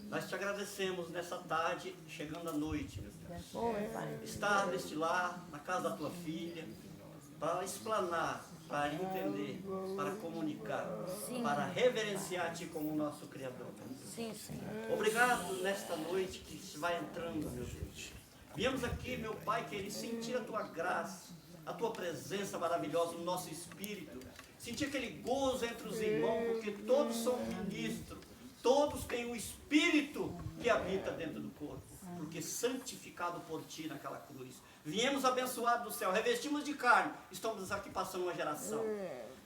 Nós te agradecemos nessa tarde, chegando à noite, meu Deus. Oi, Pai. Estar neste lar, na casa da tua filha, para explanar, para entender, para comunicar, Sim. para reverenciar a Ti como nosso Criador. Sim, Senhor. Obrigado nesta noite que se vai entrando, meu Deus. Viemos aqui, meu Pai, querer sentir a Tua graça, a Tua presença maravilhosa no nosso espírito. Sentir aquele gozo entre os irmãos, porque todos são ministros. Todos têm o Espírito que habita dentro do corpo. Porque santificado por Ti naquela cruz. Viemos abençoados do céu, revestimos de carne. Estamos aqui passando uma geração.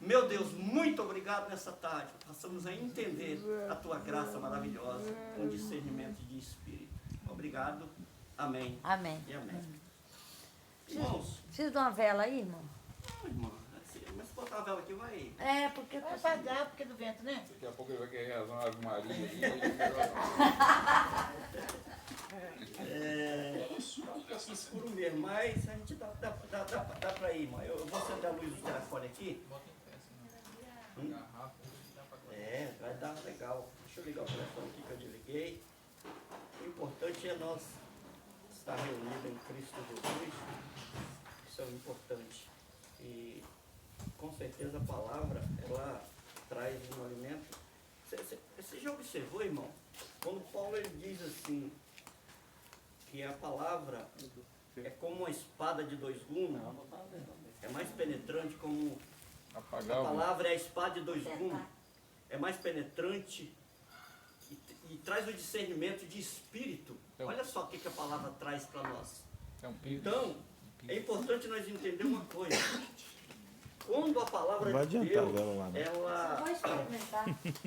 Meu Deus, muito obrigado nessa tarde. Passamos a entender a Tua graça maravilhosa com discernimento de Espírito. Obrigado. Amém. Amém. E amém. Irmãos, Precisa de uma vela aí, irmão? irmão, mas se botar a vela aqui vai... É, porque... Vai apagar porque é do vento, né? Daqui a pouco ele vai querer razão a Ave Maria. Fica assim escuro mesmo, mas a gente dá pra ir, irmão. Eu vou acender a luz do telefone aqui. Vai dar legal. Deixa eu ligar o telefone aqui que eu desliguei. O importante é nós estar reunidos em Cristo Jesus. Isso é o importante. E com certeza a palavra, ela traz um alimento. Você já observou, irmão? Quando Paulo ele diz assim, que a palavra é como uma espada de dois gumes, é mais penetrante como... A palavra é a espada de dois gumes, é mais penetrante e traz o discernimento de espírito. Olha só o que a palavra traz para nós. Então, é importante nós entender uma coisa. Quando a palavra de Deus, ela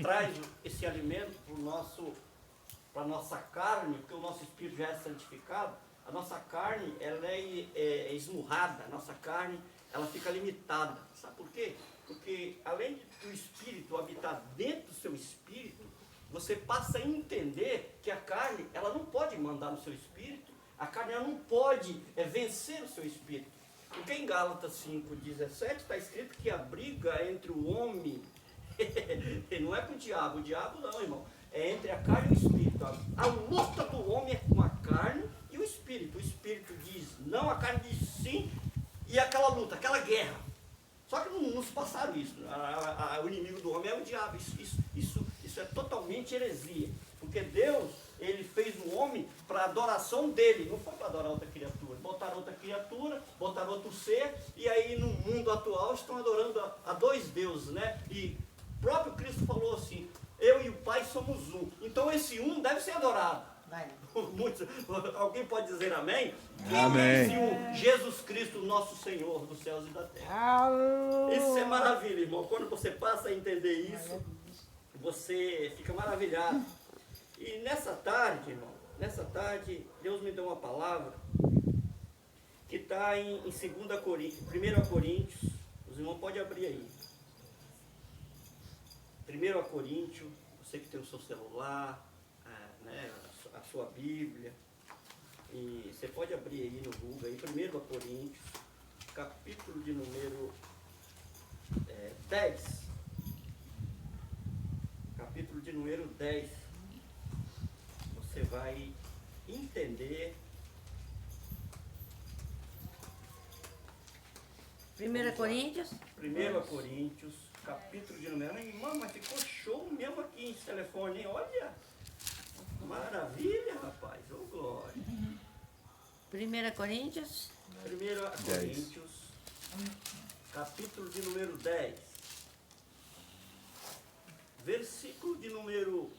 traz esse alimento para a nossa carne, porque o nosso espírito já é santificado, a nossa carne ela é esmurrada, a nossa carne ela fica limitada. Sabe por quê? Porque além do espírito habitar dentro do seu espírito, você passa a entender que a carne ela não pode mandar no seu espírito, a carne ela não pode vencer o seu espírito. Porque em Gálatas 5,17 está escrito que a briga entre o homem não é com o diabo não, irmão. É entre a carne e o espírito. A luta do homem é com a carne e o espírito. O espírito diz não, a carne diz sim, e aquela luta, aquela guerra. Só que não se passaram isso. O inimigo do homem é o diabo. Isso é totalmente heresia. Porque Deus, ele fez o homem para adoração dele, não foi para adorar outra criatura. Botaram outra criatura, botaram outro ser, e aí no mundo atual estão adorando a dois deuses, né? E o próprio Cristo falou assim, eu e o Pai somos um. Então esse um deve ser adorado. Alguém pode dizer amém? Quem é esse um? Jesus Cristo, nosso Senhor dos céus e da terra. Isso é maravilha, irmão. Quando você passa a entender isso, você fica maravilhado. E nessa tarde, irmão, Deus me deu uma palavra que está em 2 Coríntios, 1 Coríntios, os irmãos podem abrir aí. 1 Coríntios, você que tem o seu celular, né, a sua Bíblia, e você pode abrir aí no Google, aí, 1 Coríntios, capítulo de número 10. Capítulo de número 10. Você vai entender. 1 Coríntios? 1 Coríntios, capítulo de número... Irmão, mas ficou show mesmo aqui esse telefone, hein? Olha! Maravilha, rapaz! Ô, glória! 1 Coríntios? 1 Coríntios, capítulo de número 10. Versículo de número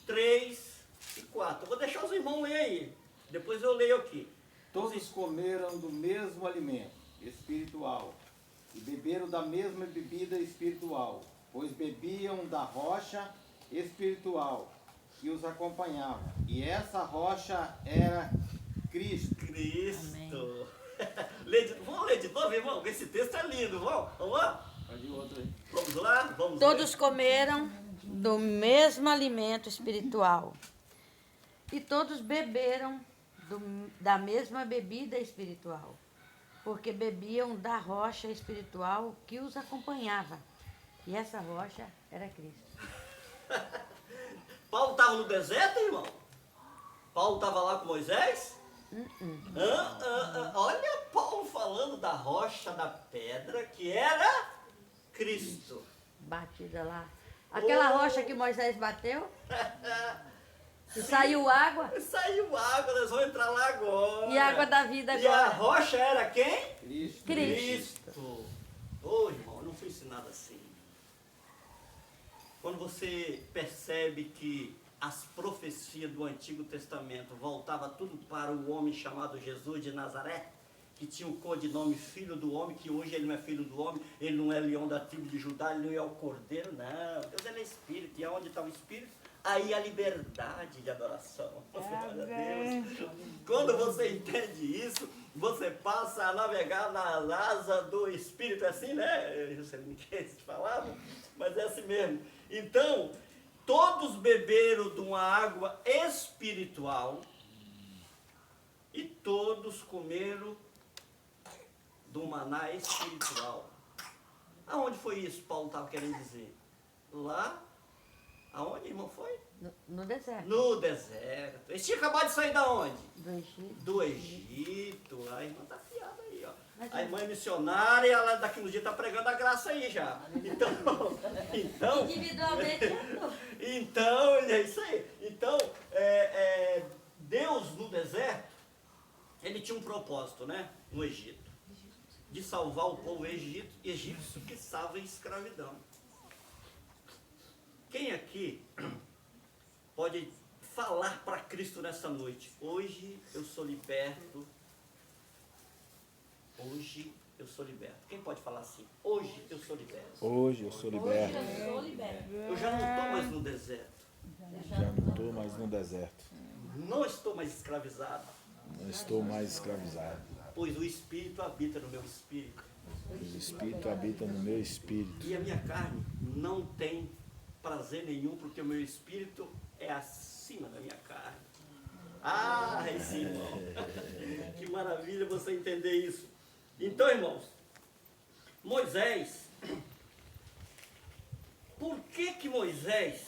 3 e 4. Eu vou deixar os irmãos ler aí. Depois eu leio aqui. Todos comeram do mesmo alimento espiritual e beberam da mesma bebida espiritual, pois bebiam da rocha espiritual que os acompanhava. E essa rocha era Cristo. Vamos ler de novo, irmão? Esse texto é lindo. Vamos lá? Vamos lá? Vamos Todos ler. comeram do mesmo alimento espiritual e todos beberam da mesma bebida espiritual, porque bebiam da rocha espiritual que os acompanhava. E essa rocha era Cristo. Paulo estava no deserto, irmão? Paulo estava lá com Moisés? Olha Paulo falando da rocha, da pedra, que era Cristo. Batida lá. Aquela Oh. rocha que Moisés bateu? E saiu água? Saiu água, nós vamos entrar lá agora. E a água da vida E a agora? rocha era quem? Cristo. Cristo. Ô irmão, eu não fui ensinado assim. Quando você percebe que as profecias do Antigo Testamento voltavam tudo para o homem chamado Jesus de Nazaré, que tinha o codinome Filho do Homem, que hoje ele não é Filho do Homem, ele não é leão da tribo de Judá, ele não é o Cordeiro, não. Deus ele é Espírito, e aonde está o Espírito? Aí a liberdade de adoração. Glória a Deus. Quando você entende isso, você passa a navegar na asa do Espírito, é assim, né? Eu sei ninguém se falava, mas é assim mesmo. Então, todos beberam de uma água espiritual e todos comeram do maná espiritual. Aonde foi isso, Paulo estava querendo dizer? Lá, aonde, irmão, foi? No deserto. No deserto. Eles tinham acabado de sair da onde? Do Egito. Do Egito. A irmã tá afiada aí, ó. Mas A irmã é missionária, ela daqui uns dias tá pregando a graça aí já. Então, Individualmente eu tô. então, é isso aí. Então, Deus no deserto, ele tinha um propósito, né? No Egito. De salvar o povo egípcio que estava em escravidão. Quem aqui pode falar para Cristo nessa noite? Hoje eu sou liberto. Hoje eu sou liberto. Quem pode falar assim? Hoje eu sou liberto. Hoje eu sou liberto. eu sou liberto. Eu já não estou mais no deserto. Já não estou mais no deserto. Não estou mais escravizado. Não estou mais escravizado. Pois o Espírito habita no meu espírito. O Espírito habita no meu espírito. E a minha carne não tem prazer nenhum, porque o meu espírito é acima da minha carne. Ah, esse irmão. Que maravilha você entender isso. Então, irmãos, Moisés, por que Moisés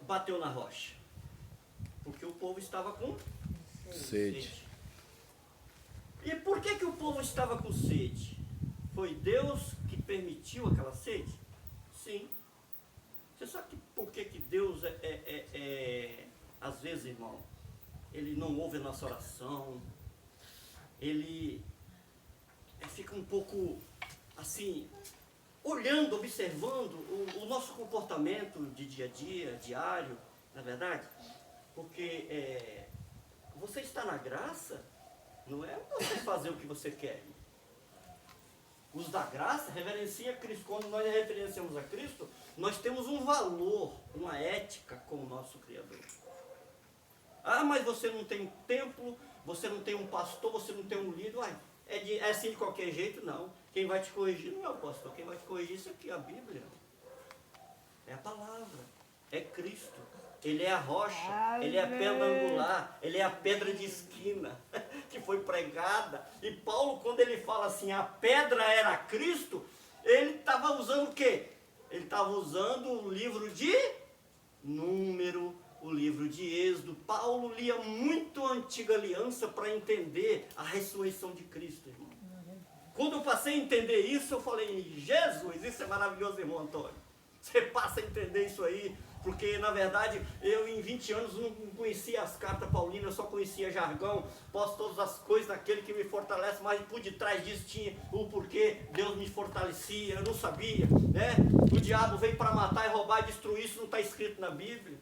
bateu na rocha? Porque o povo estava com Sede. E por que o povo estava com sede? Foi Deus que permitiu aquela sede? Sim. Você sabe por que Deus às vezes, irmão, ele não ouve a nossa oração, ele fica um pouco assim, olhando, observando o nosso comportamento de dia a dia, diário, na verdade? Porque você está na graça, não é você fazer o que você quer. Os da graça reverenciam a Cristo. Quando nós reverenciamos a Cristo, nós temos um valor, uma ética com o nosso Criador. Ah, mas você não tem um templo, você não tem um pastor, você não tem um líder. Uai, é assim de qualquer jeito? Não. Quem vai te corrigir não é o pastor, quem vai te corrigir isso aqui é a Bíblia. É a palavra, é Cristo. Ele é a rocha, ele é a pedra angular, ele é a pedra de esquina que foi pregada. E Paulo, quando ele fala assim, a pedra era Cristo, ele estava usando o quê? Ele estava usando o livro de Número, o livro de Êxodo. Paulo lia muito a Antiga Aliança para entender a ressurreição de Cristo, irmão. Quando eu passei a entender isso, eu falei, Jesus, isso é maravilhoso, irmão Antônio. Você passa a entender isso aí. Porque, na verdade, eu em 20 anos não conhecia as cartas paulinas, eu só conhecia jargão, posso todas as coisas naquele que me fortalece, mas por detrás disso tinha o porquê Deus me fortalecia, eu não sabia, né? O diabo veio para matar e roubar e destruir, isso não está escrito na Bíblia.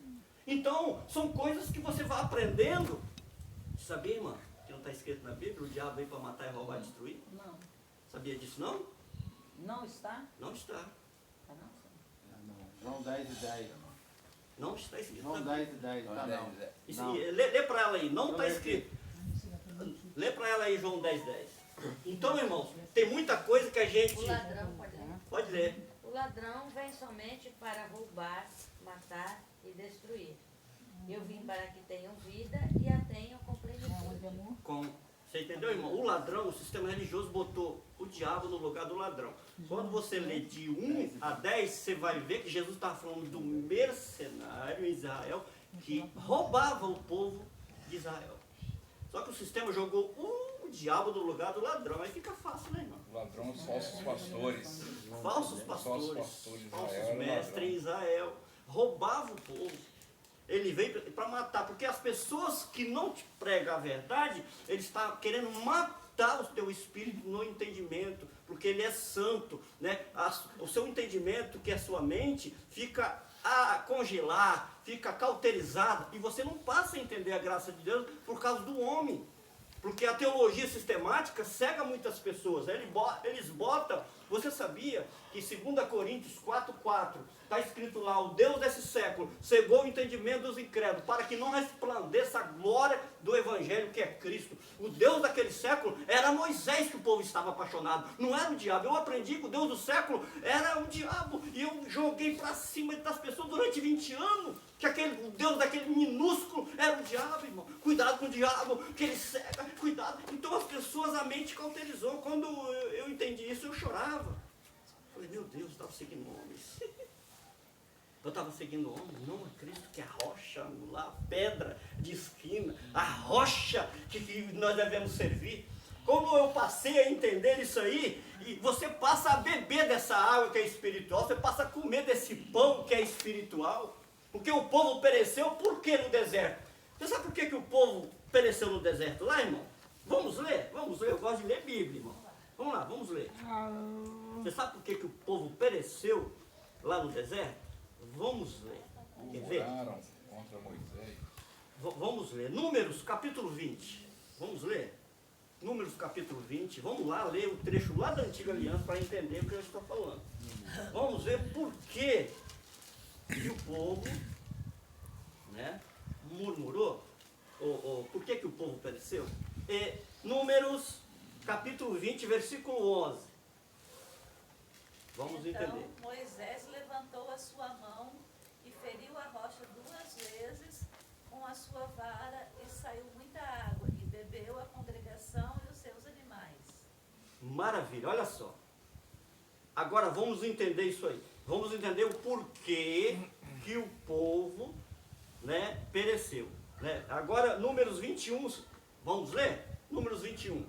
Então, são coisas que você vai aprendendo. Sabia, irmã, que não está escrito na Bíblia? O diabo veio para matar e roubar e destruir? Não. Sabia disso, não? Não está? Não está. Tá não? João 10 e 10. Não está escrito João na Bíblia. 10 e 10, tá não. Isso, Não. lê para ela aí, não Eu está leio escrito. Lê para ela aí, João 10, 10. Então, irmãos, tem muita coisa que a gente... O ladrão, pode ler. Pode ler. O ladrão vem somente para roubar, matar e destruir. Eu vim para que tenham vida e a tenham com plenitude. Você entendeu, irmão? O ladrão, o sistema religioso botou o diabo no lugar do ladrão. Quando você lê de 1 a 10, você vai ver que Jesus estava falando do mercenário em Israel que roubava o povo de Israel. Só que o sistema jogou o diabo no lugar do ladrão. Aí fica fácil, né, irmão? Ladrões, falsos pastores. Falsos pastores, pastores, falsos Israel era mestres ladrão. em Israel. Roubava o povo. Ele veio para matar. Porque as pessoas que não te pregam a verdade, ele está querendo matar o teu espírito no entendimento. Porque ele é santo, né? O seu entendimento, que é a sua mente, fica a congelar, fica cauterizada, e você não passa a entender a graça de Deus por causa do homem. Porque a teologia sistemática cega muitas pessoas. Eles botam, você sabia que em 2 Coríntios 4,4 está escrito lá: o Deus desse século cegou o entendimento dos incrédulos, para que não resplandeça a glória do Evangelho, que é Cristo. O Deus daquele século era Moisés, que o povo estava apaixonado, não era o diabo. Eu aprendi que o Deus do século era o diabo, e eu joguei para cima das pessoas durante 20 anos, que o Deus daquele minúsculo era o diabo, irmão. Cuidado com o diabo, que ele cega, cuidado. Então as pessoas, a mente cauterizou. Quando eu entendi isso, eu chorava. Falei, meu Deus, eu estava seguindo homens. Eu estava seguindo homem, não a Cristo, que é a rocha, lá, a pedra de esquina, a rocha que nós devemos servir. Como eu passei a entender isso aí, e você passa a beber dessa água que é espiritual, você passa a comer desse pão que é espiritual. Porque o povo pereceu, por que no deserto? Você sabe por que o povo pereceu no deserto lá, irmão? Vamos ler, eu gosto de ler Bíblia, irmão. Vamos lá, vamos ler. Você sabe por que o povo pereceu lá no deserto? Vamos ler. Quer ver? Murmuraram contra Moisés. Vamos ler. Números, capítulo 20. Vamos ler? Números, capítulo 20. Vamos lá ler o trecho lá da Antiga Aliança para entender o que eu estou falando. Vamos ver por que o povo, né, murmurou. Por que o povo pereceu? Números, capítulo 20, versículo 11. Vamos entender. Então Moisés levantou a sua mão e feriu a rocha 2 vezes com a sua vara, e saiu muita água, e bebeu a congregação e os seus animais. Maravilha, olha só. Agora vamos entender isso aí. Vamos entender o porquê que o povo, né, pereceu. Né? Agora, Números 21, vamos ler? Números 21.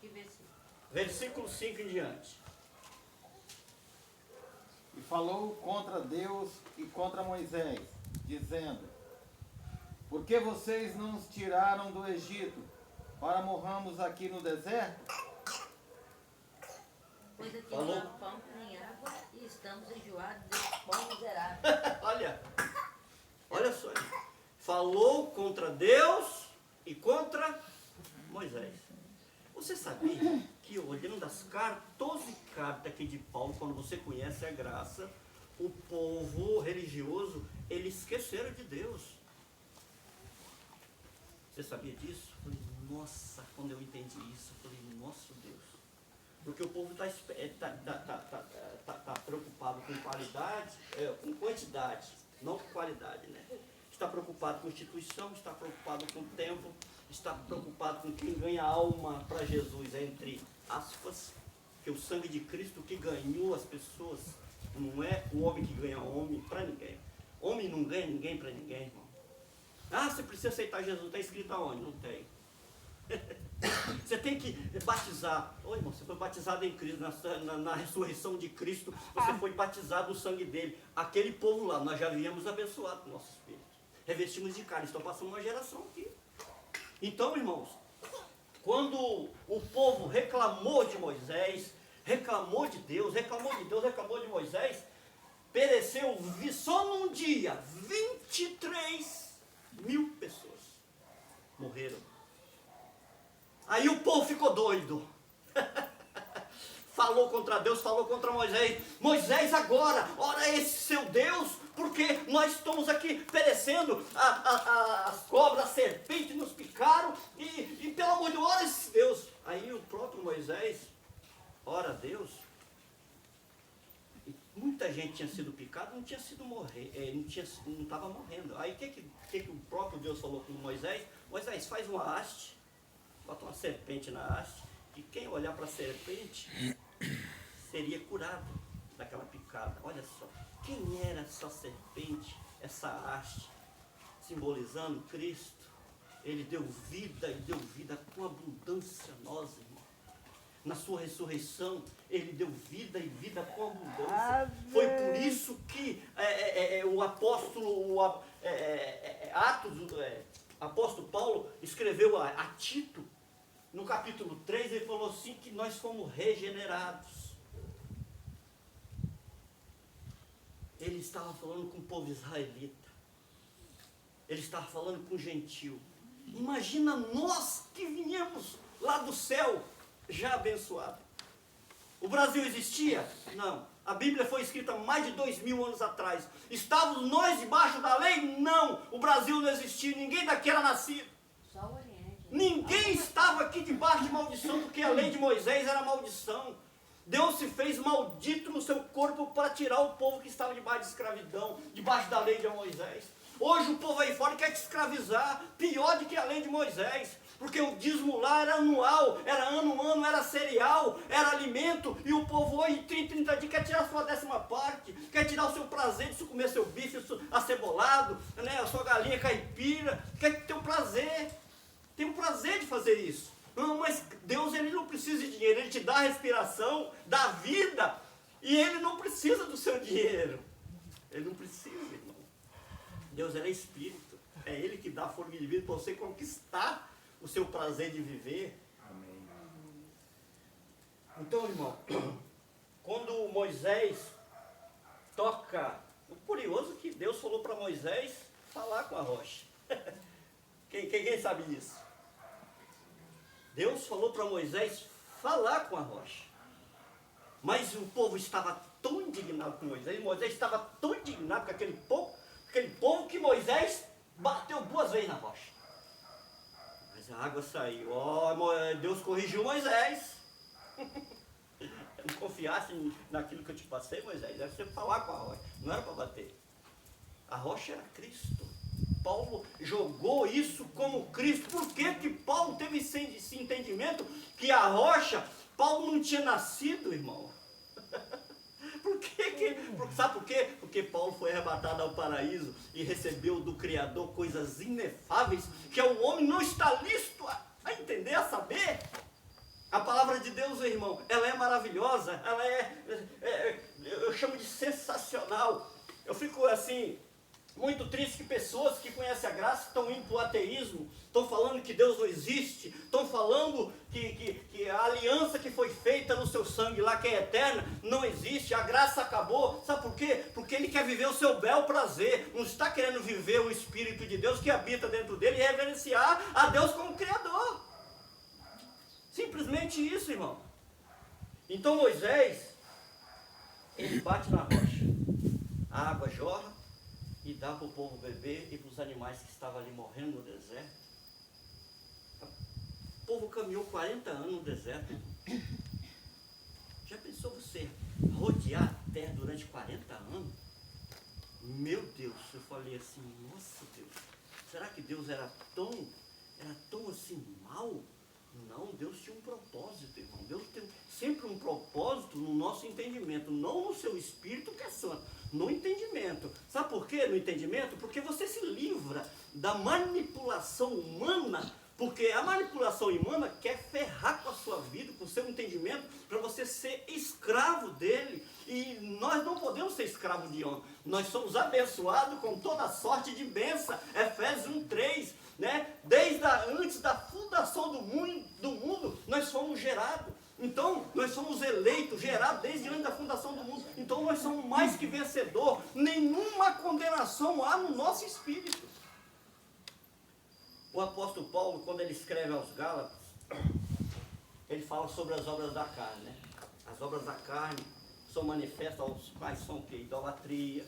Que versículo? Versículo 5 em diante. E falou contra Deus e contra Moisés, dizendo: por que vocês não nos tiraram do Egito, para morramos aqui no deserto? Pois aqui Falou. não há pão nem água, e estamos enjoados desse pão miserável. Olha só. Falou contra Deus e contra Moisés. Você sabia que, olhando as 14 cartas aqui de Paulo, quando você conhece a graça, o povo religioso, eles esqueceram de Deus. Você sabia disso? Eu falei, nossa, quando eu entendi isso, eu falei, nosso Deus. Porque o povo está preocupado com qualidade, com quantidade, não com qualidade, né? Está preocupado com instituição, está preocupado com tempo, está preocupado com quem ganha alma para Jesus, entre aspas, que o sangue de Cristo que ganhou as pessoas, não é o homem que ganha homem para ninguém. Homem não ganha ninguém para ninguém, irmão. Ah, você precisa aceitar Jesus, está escrito aonde? Não tem. Você tem que batizar. Ô irmão, você foi batizado em Cristo, na ressurreição de Cristo, você foi batizado no sangue dele. Aquele povo lá, nós já viemos abençoado com o nosso espírito. Revestimos de carne, estão passando uma geração aqui. Então, irmãos, quando o povo reclamou de Moisés, reclamou de Deus, reclamou de Moisés, pereceu só num dia 23 mil pessoas morreram. Aí o povo ficou doido. Falou contra Deus, falou contra Moisés. Moisés, agora, ora esse seu Deus, porque nós estamos aqui perecendo. As cobras, as serpentes nos picaram. E pelo amor de Deus, ora esse Deus. Aí o próprio Moisés, ora a Deus. E muita gente tinha sido picada, não tinha sido morrer, não estava morrendo. Aí o que o próprio Deus falou com Moisés? Moisés, faz uma haste. Bota uma serpente na haste, e quem olhar para a serpente seria curado daquela picada. Olha só, quem era essa serpente, essa haste? simbolizando Cristo, ele deu vida e deu vida com abundância a nós, irmão. Na sua ressurreição, ele deu vida e vida com abundância. Foi por isso que o apóstolo, apóstolo Paulo escreveu a Tito, no capítulo 3, ele falou assim que nós fomos regenerados. Ele estava falando com o povo israelita. Ele estava falando com o gentil. Imagina nós que viemos lá do céu, já abençoado. O Brasil existia? Não. A Bíblia foi escrita mais de 2000 anos atrás. Estávamos nós debaixo da lei? Não. O Brasil não existia, ninguém daqui era nascido. Só o Oriente. Ninguém estava aqui debaixo de maldição, porque a lei de Moisés era maldição. Deus se fez maldito no seu corpo para tirar o povo que estava debaixo de escravidão, debaixo da lei de Moisés. Hoje o povo aí fora quer te escravizar, pior do que a lei de Moisés, porque o dízimo lá era anual, era ano, era cereal, era alimento, e o povo hoje, 30 dias, quer tirar a sua 10ª parte, quer tirar o seu prazer de comer seu bife acebolado, né, a sua galinha caipira, quer ter o prazer, tem o prazer de fazer isso. Não, mas Deus, ele não precisa de dinheiro, ele te dá a respiração, dá vida, e ele não precisa do seu dinheiro, ele não precisa, irmão. Deus, ele é espírito, é ele que dá a forma de vida para você conquistar o seu prazer de viver. Amém. Então, irmão, quando Moisés toca, o curioso é que Deus falou para Moisés falar com a rocha. Quem sabe disso? Deus falou para Moisés falar com a rocha. Mas o povo estava tão indignado com Moisés, Moisés estava tão indignado com aquele povo que Moisés bateu 2 vezes na rocha. Mas a água saiu. Deus corrigiu Moisés. Não confiasse naquilo que eu te passei, Moisés. Era você falar com a rocha, não era para bater. A rocha era Cristo. Paulo jogou isso como Cristo. Por que que Paulo teve esse entendimento que a rocha, Paulo não tinha nascido, irmão? Sabe por quê? Porque Paulo foi arrebatado ao paraíso e recebeu do Criador coisas inefáveis que o homem não está listo a entender, a saber. A palavra de Deus, irmão, ela é maravilhosa, ela eu chamo de sensacional. Eu fico assim, muito triste que pessoas que conhecem a graça estão indo para o ateísmo, estão falando que Deus não existe, estão falando que a aliança que foi feita no seu sangue lá, que é eterna, não existe, a graça acabou. Sabe por quê? Porque ele quer viver o seu bel prazer, não está querendo viver o Espírito de Deus que habita dentro dele e reverenciar a Deus como Criador. Simplesmente isso, irmão. Então Moisés, ele bate na rocha, a água jorra e dá para o povo beber e para os animais que estavam ali morrendo no deserto. O povo caminhou 40 anos no deserto. Já pensou você rodear a terra durante 40 anos? Meu Deus, eu falei assim, nossa Deus, será que Deus era tão assim mau? Não, Deus tinha um propósito, irmão. Deus tem sempre um propósito no nosso entendimento, não no seu espírito que é santo, no entendimento. Sabe por quê no entendimento? Porque você se livra da manipulação humana, porque a manipulação humana quer ferrar com a sua vida, com o seu entendimento, para você ser escravo dele. E nós não podemos ser escravos de homem. Nós somos abençoados com toda sorte de bênção. Efésios 1:3. Né? Antes da fundação do mundo, nós fomos gerados. Então, nós somos eleitos, gerados desde antes da fundação do mundo. Então, nós somos mais que vencedor. Nenhuma condenação há no nosso espírito. O apóstolo Paulo, quando ele escreve aos Gálatas, ele fala sobre as obras da carne. Né? As obras da carne são manifestas aos quais são o quê? Idolatria,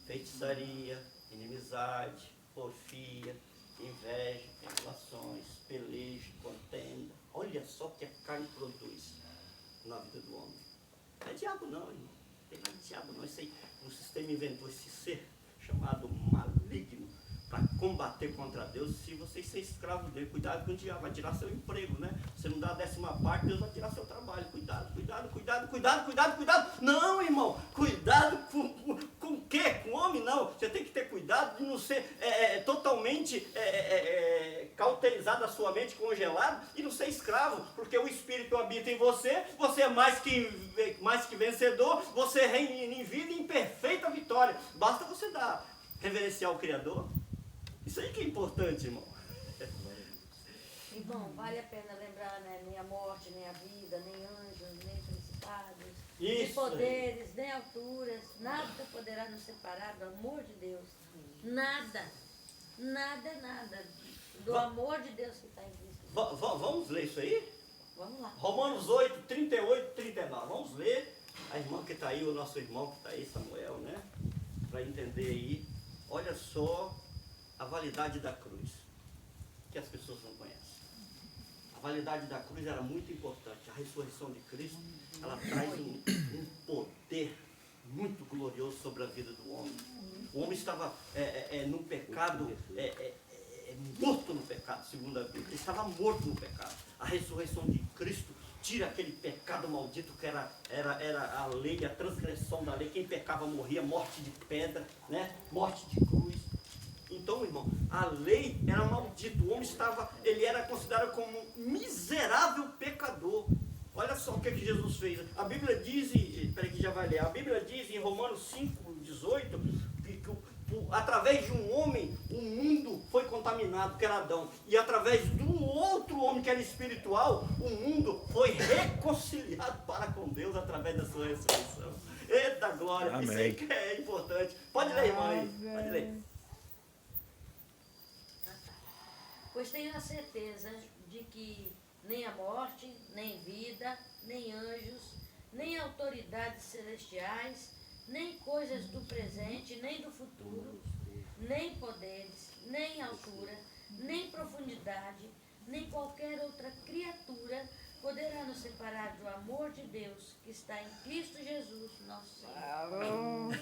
feitiçaria, inimizade, porfia, inveja, emulações, peleja, contenda. Olha só o que a carne produz na vida do homem. Não é diabo não, irmão. Não tem nada de diabo não. Isso aí, o sistema inventou esse ser chamado maligno para combater contra Deus. Se você ser escravo dele, cuidado com o diabo, vai tirar seu emprego, né? Você não dá a 10ª parte, Deus vai tirar seu trabalho. Cuidado. Não, irmão, cuidado com quê? Com o homem não. Você tem que ter cuidado de não ser totalmente cauterizado a sua mente, congelado, e não ser escravo, porque o Espírito habita em você, você é mais que vencedor, você reina em vida e em perfeita vitória. Basta você reverenciar o Criador. Isso aí que é importante, irmão. Irmão, vale a pena lembrar, né? Nem a morte, nem a vida, nem anjos, nem principados, Isso nem poderes, nem alturas, nada poderá nos separar do amor de Deus. Nada, nada, nada. Do amor de Deus que está em Cristo. Vamos ler isso aí? Vamos lá. Romanos 8, 38, 39. Vamos ler. A irmã que está aí, o nosso irmão que está aí, Samuel, né? Para entender aí. Olha só a validade da cruz, que as pessoas não conhecem. A validade da cruz era muito importante. A ressurreição de Cristo, ela traz um poder muito glorioso sobre a vida do homem. O homem estava no pecado, morto no pecado, segundo a Bíblia. Ele estava morto no pecado. A ressurreição de Cristo tira aquele pecado maldito que era a lei, a transgressão da lei. Quem pecava morria, morte de pedra, né? Morte de cruz. Então, irmão, a lei era maldita. O homem ele era considerado como um miserável pecador. Olha só o que Jesus fez. A Bíblia diz, peraí que já vai ler, a Bíblia diz em Romanos 5, 18, que através de um homem, o mundo foi contaminado, que era Adão. E através de um outro homem, que era espiritual, o mundo foi reconciliado para com Deus através da sua ressurreição. Eita glória, Amém. Isso aí que é importante. Pode ler, irmã, aí. Pode ler. Pois tenho a certeza de que nem a morte, nem vida, nem anjos, nem autoridades celestiais, nem coisas do presente, nem do futuro, nem poderes, nem altura, nem profundidade, nem qualquer outra criatura poderá nos separar do amor de Deus que está em Cristo Jesus, nosso Senhor.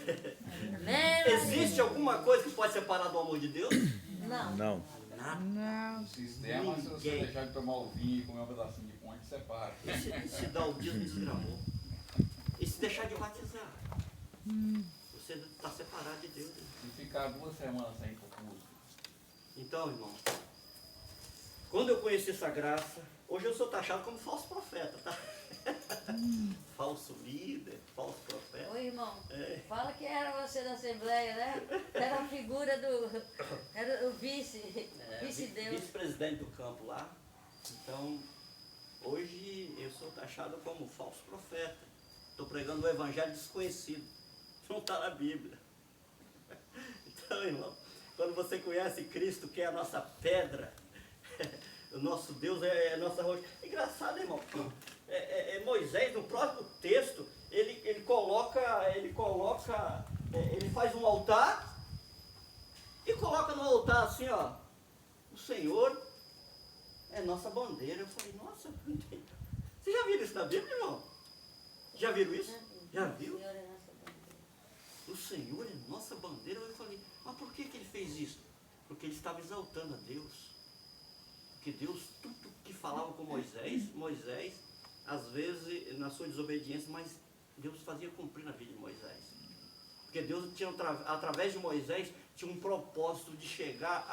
Amém? Existe alguma coisa que pode separar do amor de Deus? Não. Não. Nada. O sistema, se você Ninguém. deixar de tomar o vinho e comer um pedacinho de pão, separa. E se dá o dízimo de amor? E se deixar de batizar? Você está separado de Deus. Se ficar 2 semanas sem ir pro culto, Então, irmão, quando eu conheci essa graça, hoje eu sou taxado como falso profeta, tá? Falso líder, falso profeta. Oi, irmão. É. Fala que era você da Assembleia, né? Era a figura do... Era o vice-deus. Vice-presidente do campo lá. Então, hoje eu sou taxado como falso profeta. Estou pregando o evangelho desconhecido. Não está na Bíblia. Então, irmão, quando você conhece Cristo, que é a nossa pedra, o nosso Deus é a nossa rocha. Engraçado, irmão. Moisés, no próprio texto, ele faz um altar e coloca no altar assim, ó, o Senhor é nossa bandeira. Eu falei, nossa, você já viu isso na Bíblia, irmão? Já viram isso? Já viu? O Senhor é nossa bandeira. O Senhor é nossa bandeira. Eu falei, mas por que ele fez isso? Porque ele estava exaltando a Deus. Porque Deus, tudo que falava com Moisés, às vezes, na sua desobediência, mas Deus fazia cumprir na vida de Moisés. Porque Deus tinha, através de Moisés, tinha um propósito de chegar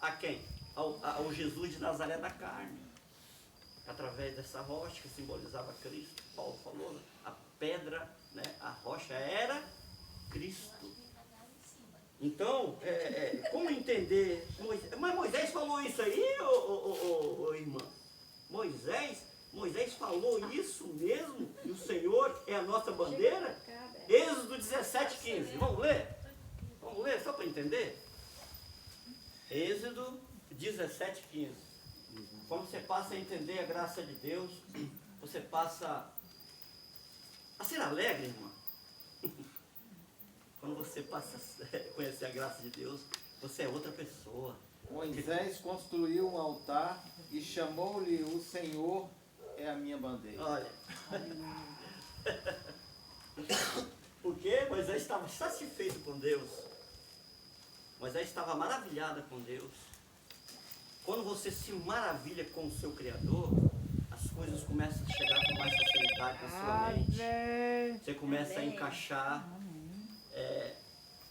a quem? Ao Jesus de Nazaré da carne. Através dessa rocha que simbolizava Cristo, Paulo falou, né? A pedra, né? A rocha era Cristo. Então, como entender? Mas Moisés falou isso aí, irmã? Moisés falou isso mesmo? E o Senhor é a nossa bandeira? Êxodo 17:15. Vamos ler? Vamos ler só para entender? Êxodo 17:15. Quando você passa a entender a graça de Deus, você passa a ser alegre, irmã. Quando você passa a conhecer a graça de Deus, você é outra pessoa. Moisés construiu um altar e chamou-lhe o Senhor é a minha bandeira. Olha. Porque Moisés estava satisfeito com Deus. Moisés estava maravilhada com Deus. Quando você se maravilha com o seu Criador, as coisas começam a chegar com mais facilidade na sua mente. Você começa a encaixar.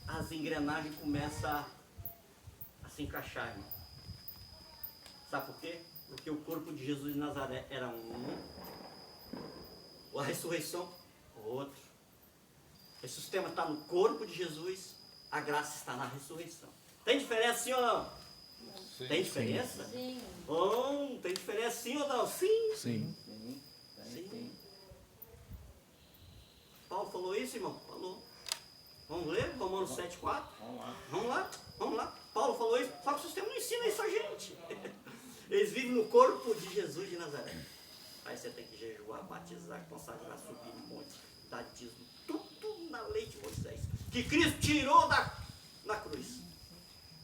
as engrenagens começam a se encaixar, irmão. Sabe por quê? Porque o corpo de Jesus de Nazaré era um, a ressurreição, outro. Esse sistema está no corpo de Jesus, a graça está na ressurreição. Tem diferença sim ou não? Sim. Tem diferença? Sim. Bom, tem diferença sim ou não? Sim. Sim. Sim, tem, sim. Paulo falou isso, irmão? Falou. Vamos ler? Romanos 7,4? Vamos lá. Vamos lá, vamos lá. Paulo falou isso, só que o sistema não ensina isso a gente. Eles vivem no corpo de Jesus de Nazaré. Aí você tem que jejuar, batizar, consagrar, subir no monte, dar dízimo, tudo na lei de Moisés, que Cristo tirou na cruz.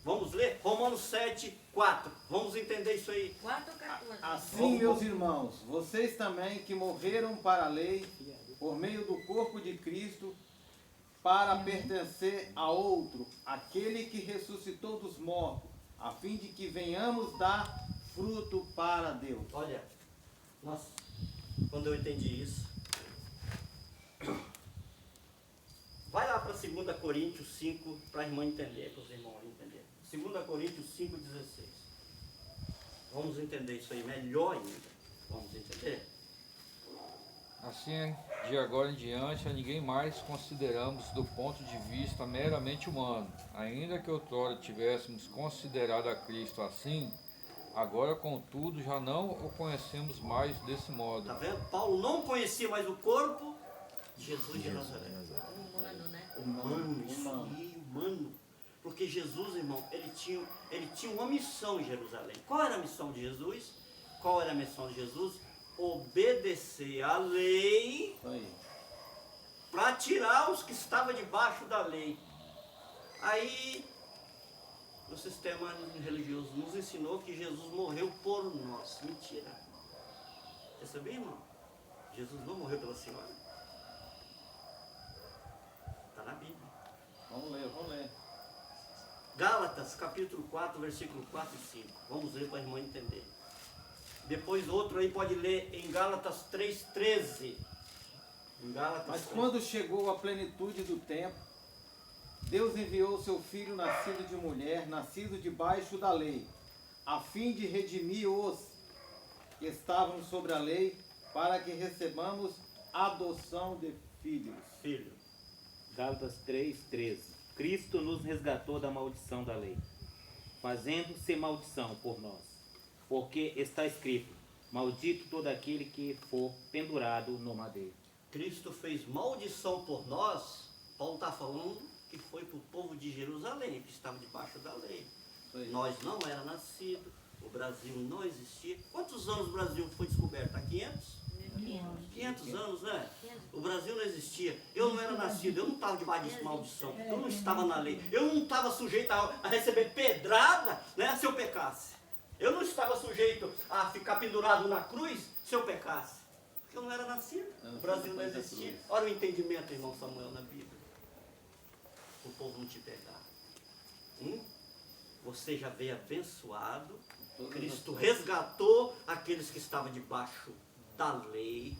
Vamos ler? Romanos 7,4. Vamos entender isso aí. 4 ou 14? Assim, meus irmãos, vocês também que morreram para a lei, por meio do corpo de Cristo, para pertencer a outro, aquele que ressuscitou dos mortos, a fim de que venhamos dar fruto para Deus. Olha, quando eu entendi isso, vai lá para 2 Coríntios 5, para a irmã entender, para os irmãos entenderem. 2 Coríntios 5,16. Vamos entender isso aí melhor ainda. Vamos entender? Assim, de agora em diante, a ninguém mais consideramos do ponto de vista meramente humano. Ainda que outrora tivéssemos considerado a Cristo assim, agora, contudo, já não o conhecemos mais desse modo. Tá vendo? Paulo não conhecia mais o corpo de Jesus de Nazaré. Humano, né? Humano, isso aí, humano. Porque Jesus, irmão, ele tinha uma missão em Jerusalém. Qual era a missão de Jesus? Qual era a missão de Jesus? Obedecer à lei Isso aí. para tirar os que estavam debaixo da lei. Aí, o sistema religioso nos ensinou que Jesus morreu por nós. Mentira. Você sabia, irmão? Jesus não morreu pela senhora. Está na Bíblia. Vamos ler, vamos ler. Gálatas, capítulo 4, versículo 4 e 5. Vamos ler para a irmã entender. Depois outro aí pode ler em Gálatas 3,13. Em Gálatas Mas 3. quando chegou a plenitude do tempo, Deus enviou seu Filho nascido de mulher, nascido debaixo da lei, a fim de redimir os que estavam sobre a lei, para que recebamos adoção de filhos. Filho. Gálatas 3:13. Cristo nos resgatou da maldição da lei, fazendo-se maldição por nós. Porque está escrito, maldito todo aquele que for pendurado no madeiro. Cristo fez maldição por nós. Paulo está falando que foi para o povo de Jerusalém, que estava debaixo da lei. Isso aí. Nós não era nascido, o Brasil não existia. Quantos anos o Brasil foi descoberto? Há 500? 500 anos, né? O Brasil não existia. Eu não era nascido, eu não estava debaixo de maldição. Eu não estava na lei. Eu não estava sujeito a receber pedrada, né, se eu pecasse. Eu não estava sujeito a ficar pendurado na cruz se eu pecasse. Porque eu não era nascido. O Brasil não existia. Olha o entendimento, irmão Samuel, na Bíblia. O povo não te pegar. Você já veio abençoado. Cristo resgatou aqueles que estavam debaixo da lei.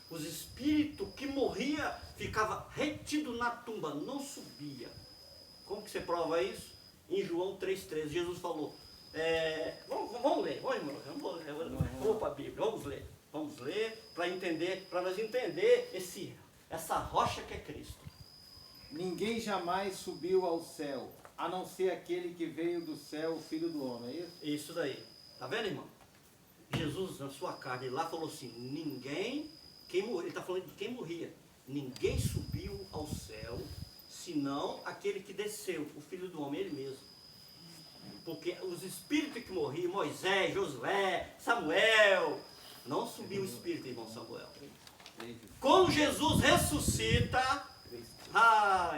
Os espíritos que morria ficava retido na tumba, não subia. Como que você prova isso? Em João 3,13, Jesus falou. Vamos ler, vamos para a Bíblia, vamos ler para nós entender essa rocha que é Cristo. Ninguém jamais subiu ao céu, a não ser aquele que veio do céu, o Filho do Homem, é isso? Isso daí, tá vendo, irmão? Jesus, na sua carne, lá falou assim, ele está falando de quem morria, ninguém subiu ao céu, senão aquele que desceu, o Filho do Homem, ele mesmo. Porque os espíritos que morriam, Moisés, Josué, Samuel, não subiu o espírito, irmão Samuel. Quando Jesus ressuscita,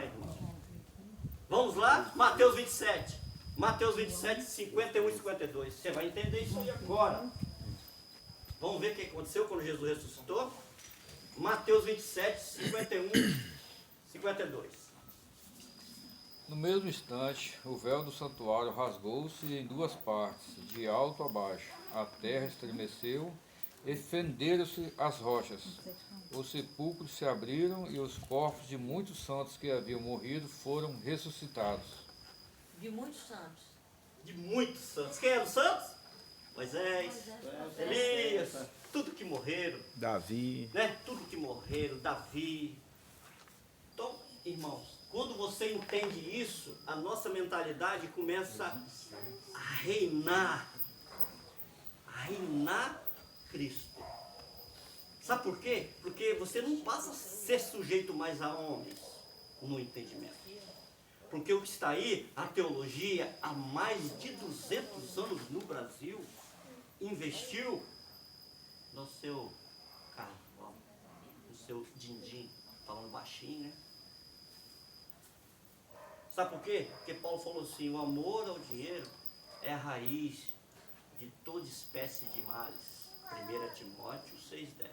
irmão. Vamos lá? Mateus 27. Mateus 27, 51 e 52. Você vai entender isso aí agora. Vamos ver o que aconteceu quando Jesus ressuscitou? Mateus 27, 51 e 52. No mesmo instante, o véu do santuário rasgou-se em duas partes, de alto a baixo. A terra estremeceu E fenderam-se as rochas. Os sepulcros se abriram e os corpos de muitos santos que haviam morrido foram ressuscitados. De muitos santos. De muitos santos. Quem eram os santos? Moisés, Elias, tudo que morreram, Davi. né? Tudo que morreram, Davi. Então, irmãos, quando você entende isso, a nossa mentalidade começa a reinar Cristo. Sabe por quê? Porque você não passa a ser sujeito mais a homens no entendimento. Porque o que está aí, a teologia, há mais de 200 anos no Brasil, investiu no seu carnaval, no seu din-din, falando baixinho, né? Sabe por quê? Porque Paulo falou assim, o amor ao dinheiro é a raiz de toda espécie de males. 1 Timóteo 6,10.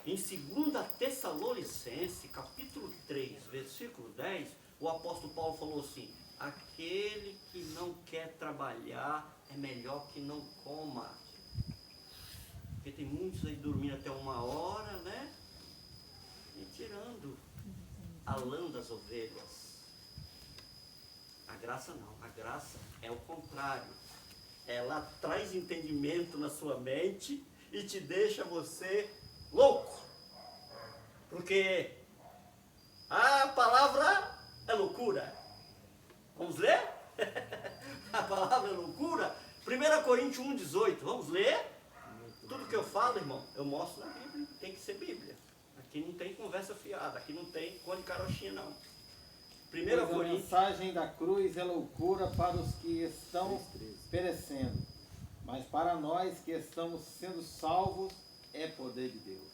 Em 2 Tessalonicenses, capítulo 3, versículo 10, o apóstolo Paulo falou assim, aquele que não quer trabalhar é melhor que não coma. Porque tem muitos aí dormindo até 1h, né? E tirando a lã das ovelhas. A graça não, a graça é o contrário. Ela traz entendimento na sua mente e te deixa você louco. Porque a palavra é loucura. Vamos ler? A palavra é loucura. 1 Coríntios 1,18. Vamos ler? Tudo que eu falo, irmão, eu mostro na Bíblia. Tem que ser Bíblia. Aqui não tem conversa fiada. Aqui não tem conde carochinha, não. 1 Pois a Coríntios. mensagem da cruz é loucura para os que estão perecendo, mas para nós que estamos sendo salvos é poder de Deus.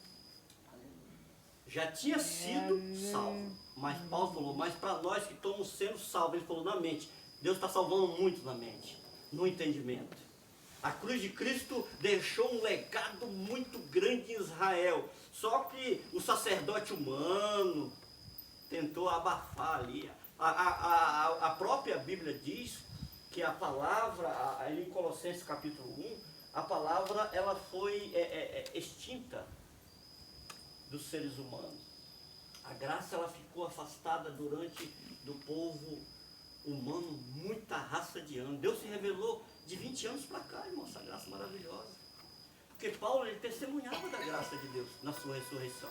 Já tinha sido salvo. Mas Paulo falou, mas para nós que estamos sendo salvos, ele falou na mente. Deus está salvando muito na mente, no entendimento. A cruz de Cristo deixou um legado muito grande em Israel. Só que o sacerdote humano tentou abafar ali. A própria Bíblia diz que a palavra, ali em Colossenses capítulo 1, a palavra ela foi extinta dos seres humanos. A graça ela ficou afastada do povo humano muita raça de anos. Deus se revelou de 20 anos para cá, irmão, essa graça maravilhosa. Porque Paulo ele testemunhava da graça de Deus na sua ressurreição.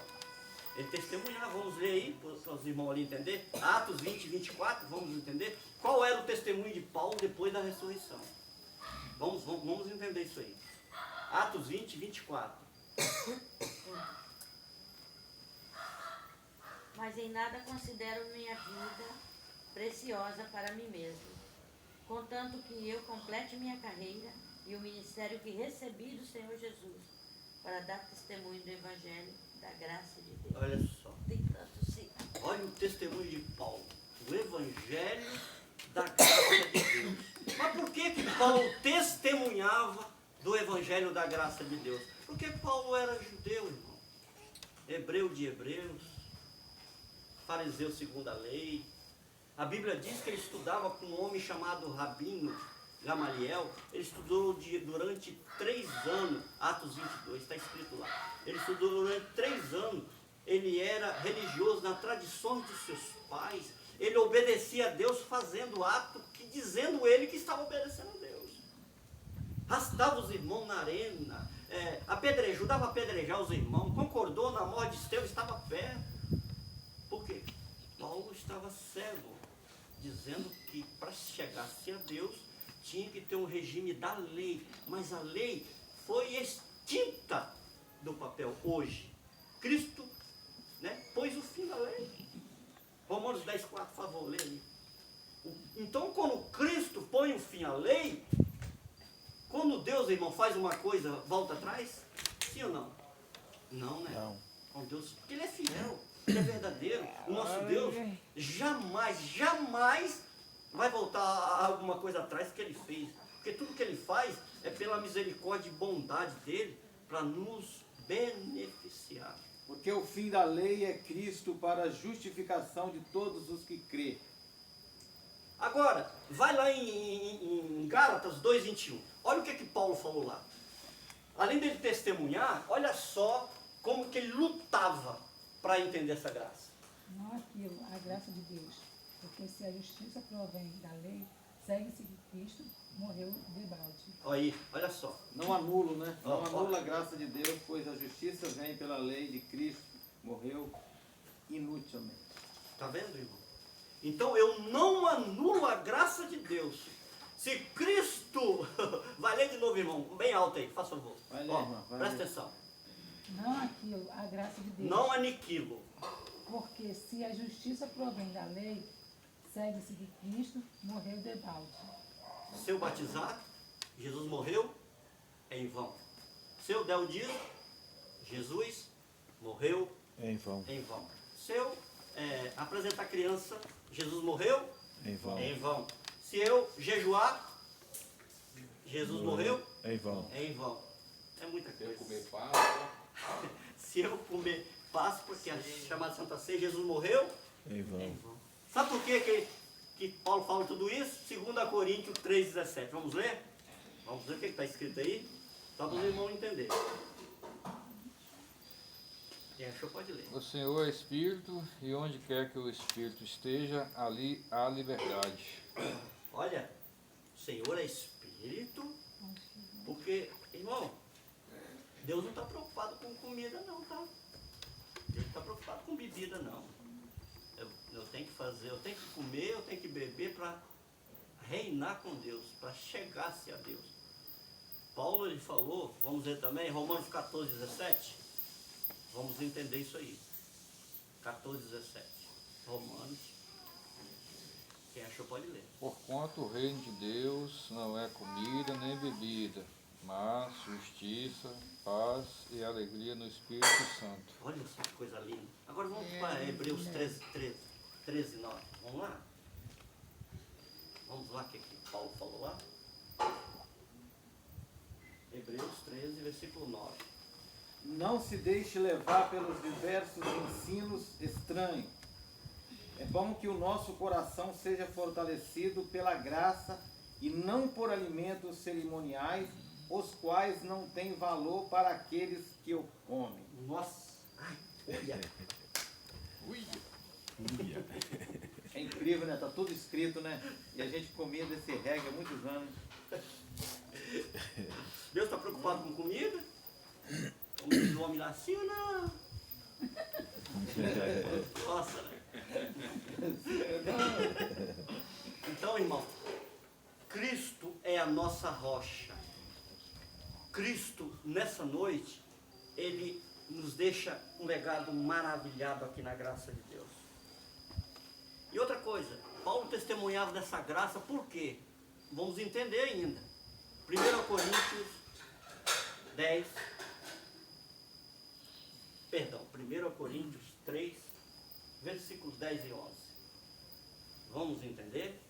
Ele testemunhava, vamos ler aí, para os irmãos ali entender. Atos 20 e 24, vamos entender. Qual era o testemunho de Paulo depois da ressurreição? Vamos entender isso aí. Atos 20 e 24. Mas em nada considero minha vida preciosa para mim mesmo, contanto que eu complete minha carreira e o ministério que recebi do Senhor Jesus, para dar testemunho do Evangelho da graça de Deus. Olha só. Tem tanto sim. Olha o testemunho de Paulo. O Evangelho da graça de Deus. Mas por que Paulo testemunhava do Evangelho da graça de Deus? Porque Paulo era judeu, irmão. Hebreu de hebreus. Fariseu segundo a lei. A Bíblia diz que ele estudava com um homem chamado Rabino Gamaliel. Ele estudou durante 3 anos, Atos 22, está escrito lá. Ele estudou durante 3 anos. Ele era religioso na tradição de seus pais. Ele obedecia a Deus fazendo ato, dizendo ele que estava obedecendo a Deus. Arrastava os irmãos na arena, ajudava a apedrejar os irmãos, concordou na morte de Estevão, estava perto. Por quê? Paulo estava cego, dizendo que para chegar-se a Deus tinha que ter um regime da lei, mas a lei foi extinta do papel hoje. Cristo, né, pôs o fim da lei. Romanos 10,4, por favor, lê ali. Então, quando Cristo põe o fim à lei, quando Deus, irmão, faz uma coisa, volta atrás? Sim ou não? Não, né? Não. Com Deus, porque Ele é fiel, Ele é verdadeiro. O nosso Deus jamais vai voltar a alguma coisa atrás que Ele fez. Porque tudo que Ele faz é pela misericórdia e bondade dEle para nos beneficiar. Porque o fim da lei é Cristo para a justificação de todos os que crê. Agora, vai lá em Gálatas 2,21. Olha o que Paulo falou lá. além dele testemunhar, olha só como que ele lutava para entender essa graça. Não aquilo, a graça de Deus. Porque se a justiça provém da lei, segue-se que Cristo morreu de balde. Aí, olha só. Não anulo, né? Não Ó, ó. anula a graça de Deus, pois a justiça vem pela lei de Cristo, morreu inutilmente. Tá vendo, irmão? Então eu não anulo a graça de Deus. Se Cristo... Vai ler de novo, irmão. Bem alto aí, faz favor. Vai ler, Ó, irmão, vai presta ler. atenção. Não aquilo, a graça de Deus. Não aniquilo. Porque se a justiça provém da lei, segue-se que Cristo morreu de balde. Se eu batizar, Jesus morreu, é em vão. Se eu der o dízimo, Jesus morreu Em vão. em vão. Se eu apresentar criança, Jesus morreu Em vão. é em vão. Se eu jejuar, Jesus morreu Em vão. é em vão. É muita Se eu coisa. comer Páscoa, Se eu comer Páscoa, que é chamada Santa Ceia, Jesus morreu Em é em vão. vão. Sabe por que Paulo fala tudo isso? 2 Coríntios 3,17. Vamos ler? Vamos ver o que está escrito aí? Só para os irmãos entenderem. Quem achou pode ler. O Senhor é Espírito, e onde quer que o Espírito esteja, ali há liberdade. Olha, o Senhor é Espírito, porque, irmão, Deus não está preocupado com comida não, tá? Deus não está preocupado com bebida não. Eu tenho que fazer, eu tenho que comer, eu tenho que beber para reinar com Deus, para chegar-se a Deus. Paulo ele falou, vamos ver também, Romanos 14:17. Vamos entender isso aí. 14:17. Romanos. Quem achou pode ler. Porquanto o reino de Deus não é comida nem bebida, mas justiça, paz e alegria no Espírito Santo. Olha só que coisa linda. Agora vamos para Hebreus 13:9. Vamos lá? Vamos lá o que Paulo falou lá? Hebreus 13, versículo 9. Não se deixe levar pelos diversos ensinos estranhos. É bom que o nosso coração seja fortalecido pela graça e não por alimentos cerimoniais, os quais não têm valor para aqueles que o comem. Nossa! Ai, olha! É incrível, né? Tá tudo escrito, né? E a gente comia desse reggae há muitos anos. Deus está preocupado com comida? Como diz o homem lá, sim ou não? Nossa, né? Então, irmão, Cristo é a nossa rocha. Cristo, nessa noite, Ele nos deixa um legado maravilhado aqui na graça de Deus. E outra coisa, Paulo testemunhava dessa graça, por quê? Vamos entender ainda. 1 Coríntios 10, perdão, 1 Coríntios 3, versículos 10 e 11. Vamos entender?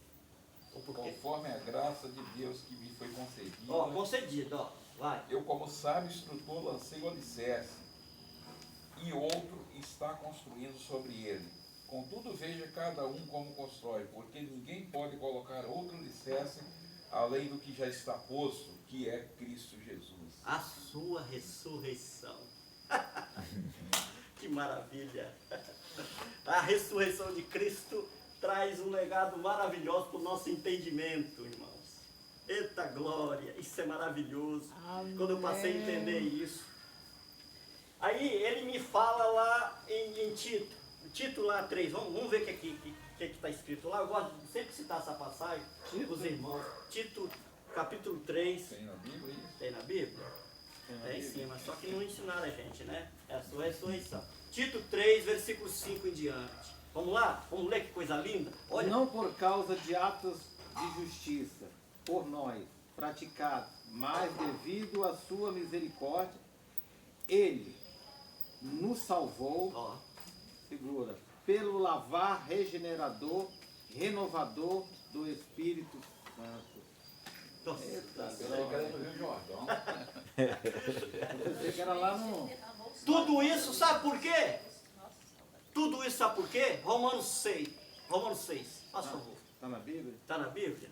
O porquê? conforme a graça de Deus que me foi concedida, Ó, concedido, ó, vai. eu como sábio instrutor lancei o alicerce, e outro está construindo sobre ele. Contudo, veja cada um como constrói, porque ninguém pode colocar outro alicerce além do que já está posto, que é Cristo Jesus. A sua ressurreição. Que maravilha! A ressurreição de Cristo traz um legado maravilhoso para o nosso entendimento, irmãos. Eita glória! Isso é maravilhoso. Amém. Quando eu passei a entender isso. Aí ele me fala lá em Tito. Tito lá 3. Vamos ver o que está escrito lá. Eu gosto de sempre citar essa passagem para os irmãos. Tito capítulo 3. Tem na Bíblia isso? Tem na Bíblia? Tem em cima, só que não ensinaram a gente, né? É a sua ressurreição. Tito 3, versículo 5 em diante. Vamos lá? Vamos ler que coisa linda? Olha, Não por causa de atos de justiça, por nós, praticados, mas devido à sua misericórdia, Ele nos salvou, ó, segura, pelo lavar regenerador, renovador do Espírito Santo. nossa, Eita, Você vai querer no Rio Jordão. eu pensei que era lá no... tudo isso sabe por quê? Tudo isso sabe por quê? Romanos 6. Romanos 6, faz favor. Está na Bíblia? Está na Bíblia?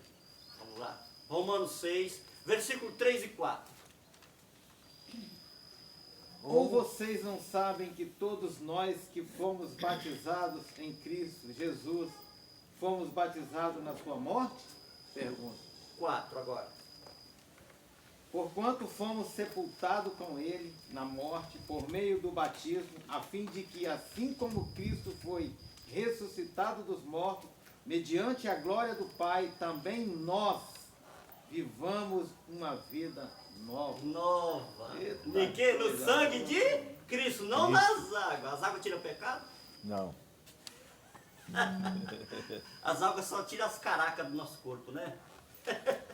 Vamos lá. Romanos 6, versículo 3 e 4. Ou vocês não sabem que todos nós que fomos batizados em Cristo Jesus, fomos batizados na sua morte? Pergunta. 4 agora. Porquanto fomos sepultados com ele na morte por meio do batismo, a fim de que, assim como Cristo foi ressuscitado dos mortos, mediante a glória do Pai, também nós vivamos uma vida nova. Nova. Eita, De que? No coisa sangue boa. de Cristo, não nas águas. As águas tiram o pecado? Não. As águas só tiram as caracas do nosso corpo, né?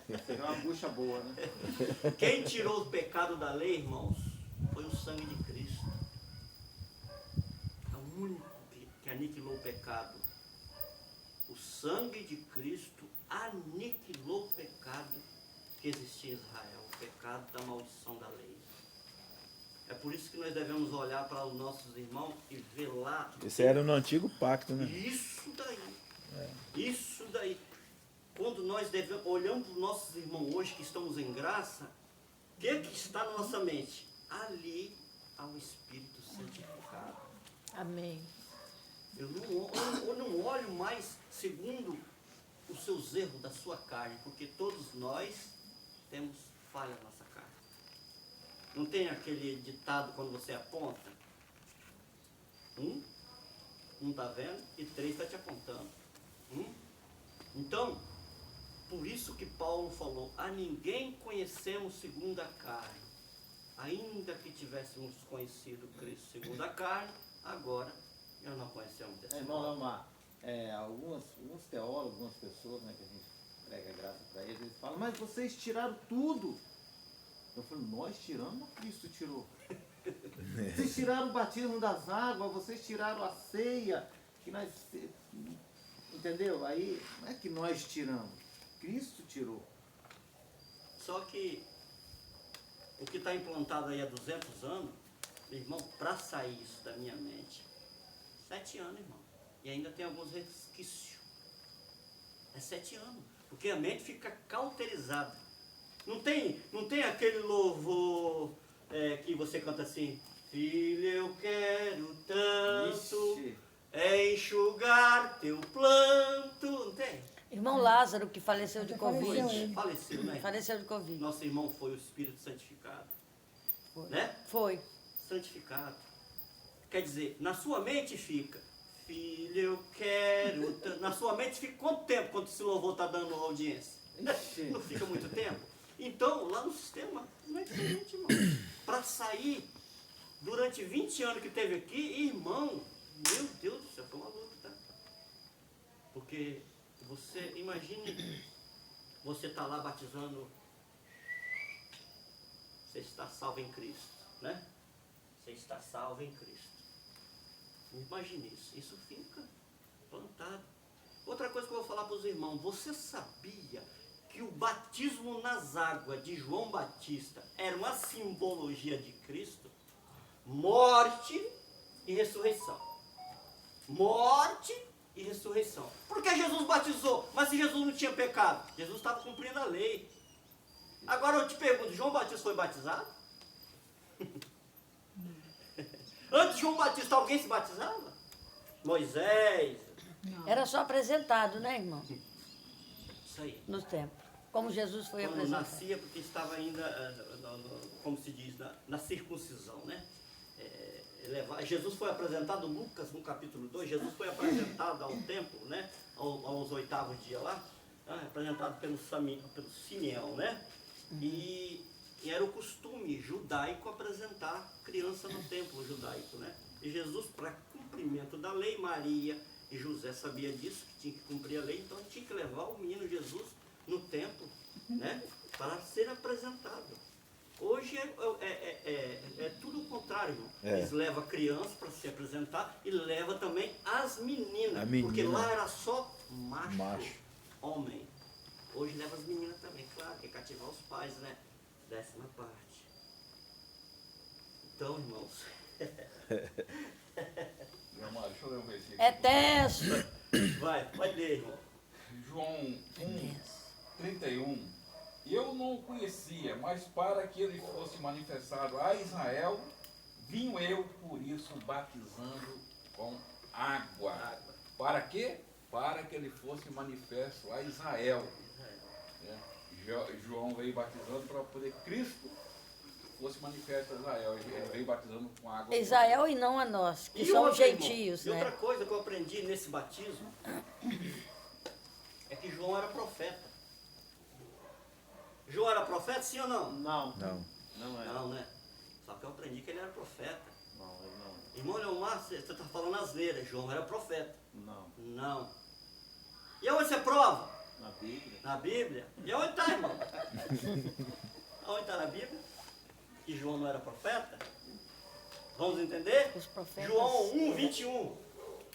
Isso é uma bucha boa, né? Quem tirou o pecado da lei, irmãos, foi o sangue de Cristo. É o único que aniquilou o pecado. O sangue de Cristo aniquilou o pecado que existia em Israel, o pecado da maldição da lei. É por isso que nós devemos olhar para os nossos irmãos e ver lá. Esse era no antigo pacto, né? Isso daí. Isso daí. Quando nós olhamos para os nossos irmãos hoje que estamos em graça, o que está na nossa mente? Ali há o Espírito santificado. Amém. Eu não olho mais segundo os seus erros da sua carne, porque todos nós temos falha na nossa carne. Não tem aquele ditado quando você aponta? Um está vendo e 3 está te apontando. Então, por isso que Paulo falou, a ninguém conhecemos segundo a carne. Ainda que tivéssemos conhecido Cristo segundo a carne, agora já não conhecemos desse Irmão modo. Lamar, alguns teólogos, algumas pessoas, né, que a gente prega graça para eles falam, mas vocês tiraram tudo. Eu falo, nós tiramos ou Cristo tirou? Vocês tiraram o batismo das águas, vocês tiraram a ceia, que nós, entendeu? Aí não é que nós tiramos, Cristo tirou. Só que o que está implantado aí há 200 anos, irmão, para sair isso da minha mente, 7 anos, irmão. E ainda tem alguns resquícios. É 7 anos. Porque a mente fica cauterizada. Não tem aquele louvor que você canta assim, filho, eu quero tanto Ixi. enxugar teu planto. Não tem? Irmão Lázaro, que faleceu de Faleceu Covid. ele. Faleceu, né? Faleceu de Covid. Nosso irmão foi o Espírito Santificado. Foi. Né? Foi. Santificado. Quer dizer, na sua mente fica, filho, eu quero tanto. Na sua mente fica quanto tempo quando esse louvor está dando audiência? Ixi. Não fica muito tempo? Então, lá no sistema, não é diferente, irmão. Para sair, durante 20 anos que teve aqui, irmão, meu Deus do céu, foi uma luta, tá? Porque você, imagine, você está lá batizando, você está salvo em Cristo, né? Você está salvo em Cristo. Imagine isso fica plantado. Outra coisa que eu vou falar para os irmãos, você sabia que o batismo nas águas de João Batista era uma simbologia de Cristo? Morte e ressurreição. Morte e ressurreição. Por que Jesus batizou? Mas se Jesus não tinha pecado? Jesus estava cumprindo a lei. Agora eu te pergunto, João Batista foi batizado? Antes de João Batista, alguém se batizava? Moisés. Era só apresentado, né, irmão? Isso aí. No templo. Como Jesus foi Quando apresentado. nascia, porque estava ainda, como se diz, na circuncisão, né? Jesus foi apresentado, Lucas, no capítulo 2, Jesus foi apresentado ao templo, né? Aos 8º dia lá, apresentado pelo Simeão, né? E era o costume judaico apresentar criança no templo judaico, né? E Jesus, para cumprimento da lei, Maria e José sabia disso, que tinha que cumprir a lei, então tinha que levar o menino Jesus no templo, né? Para ser apresentado. Hoje é tudo o contrário, irmão. Eles levam a criança para se apresentar e levam também as meninas, porque lá era só macho, homem. Hoje leva as meninas também, claro, que é cativar os pais, né? 10ª parte. Então, irmãos. Meu amado, deixa eu ler um versículo. É tenso. Vai ler, irmão. João 1:31. Eu não o conhecia, mas para que ele fosse manifestado a Israel, Vim eu, por isso, batizando com água. Para quê? Para que ele fosse manifesto a Israel. Né? João veio batizando para poder Cristo fosse manifesto a Israel. Ele veio batizando com água. Israel e não a nós, que E somos outra, irmão, gentios, e outra né? coisa que eu aprendi nesse batismo é que João era profeta. João era profeta, sim ou não? Não. Não. Não é. Não, né? Só que eu aprendi que ele era profeta. Não, ele não. Irmão Leomar, você está falando asneira. João era profeta. Não. Não. E aonde você prova? Na Bíblia. Na Bíblia. E aonde está, irmão? Aonde está na Bíblia? Que João não era profeta? Vamos entender? Os profetas. João 1, 21.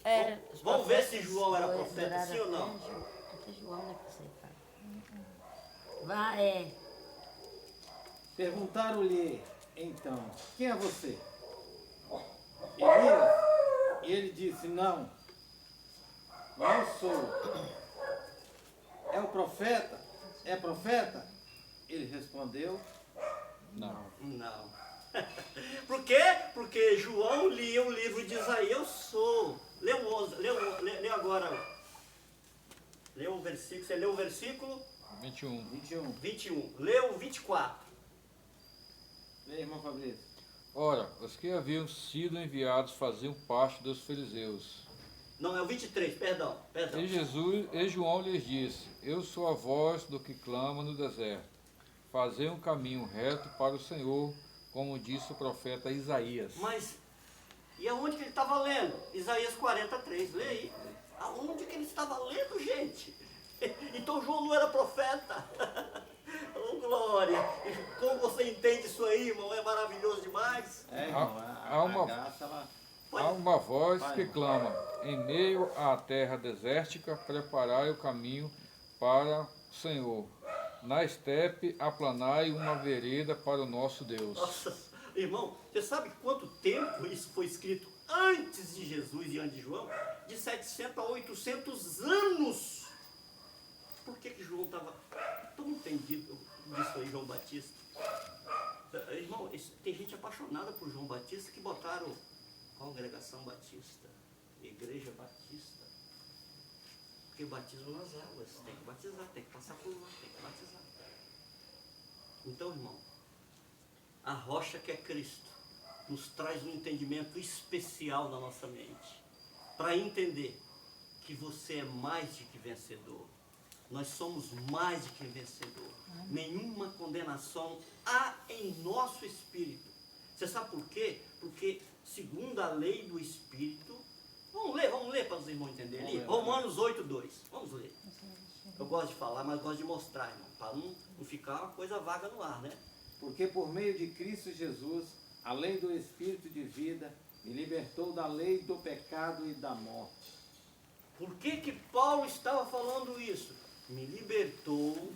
É, os Vamos ver se profetas João era duraram profeta, sim ou não? Até João, né, que você fala. Vai, Perguntaram-lhe, então, quem é você? Elias? E ele disse, não sou. É o profeta? É profeta? Ele respondeu, Não. Não. Por quê? Porque João lia o livro de Isaías. Eu sou. Lê o 11, lê agora. Lê o versículo. Você leu o versículo 21. 21. 21. Lê o 24. Lê, irmão Fabrício. Ora, os que haviam sido enviados faziam parte dos fariseus. Não, é o 23, perdão. E João lhes disse: Eu sou a voz do que clama no deserto. Fazei um caminho reto para o Senhor, como disse o profeta Isaías. Mas, e aonde que ele estava lendo? Isaías 43, lê aí. Aonde que ele estava lendo, gente? Então João não era profeta. Oh, glória! Como você entende isso aí, irmão? É maravilhoso demais. É, irmão, Há uma- a graça, ela... Há uma voz Vai, que irmão. clama: Em meio à terra desértica, preparai o caminho para o Senhor. Na estepe, aplanai uma vereda para o nosso Deus. Nossa, irmão, você sabe quanto tempo isso foi escrito antes de Jesus e antes de João? De 700 a 800 anos. Por que João estava tão entendido disso aí, João Batista? Irmão, tem gente apaixonada por João Batista que botaram Congregação Batista, Igreja Batista. Porque batismo nas águas, tem que batizar, tem que passar por lá, tem que batizar. Então, irmão, a rocha que é Cristo nos traz um entendimento especial na nossa mente, para entender que você é mais de que vencedor. Nós somos mais de que vencedor. Nenhuma condenação há em nosso espírito. Você sabe por quê? Porque, segundo a lei do Espírito, vamos ler para os irmãos entenderem ali. Romanos 8:2. Vamos ler. Eu gosto de falar, mas gosto de mostrar, irmão, para não ficar uma coisa vaga no ar, né? Porque por meio de Cristo Jesus, a lei do Espírito de vida me libertou da lei do pecado e da morte. Por que Paulo estava falando isso? Me libertou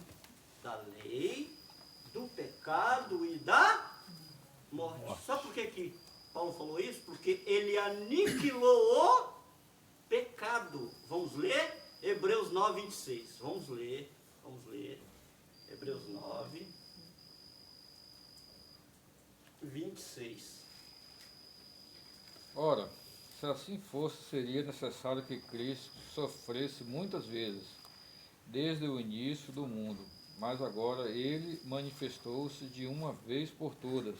da lei, do pecado e da morte. Sabe por que Paulo falou isso? Porque ele aniquilou o pecado. Vamos ler? Hebreus 9, 26. Vamos ler. Hebreus 9, 26. Ora, se assim fosse, seria necessário que Cristo sofresse muitas vezes, desde o início do mundo. Mas agora ele manifestou-se de uma vez por todas,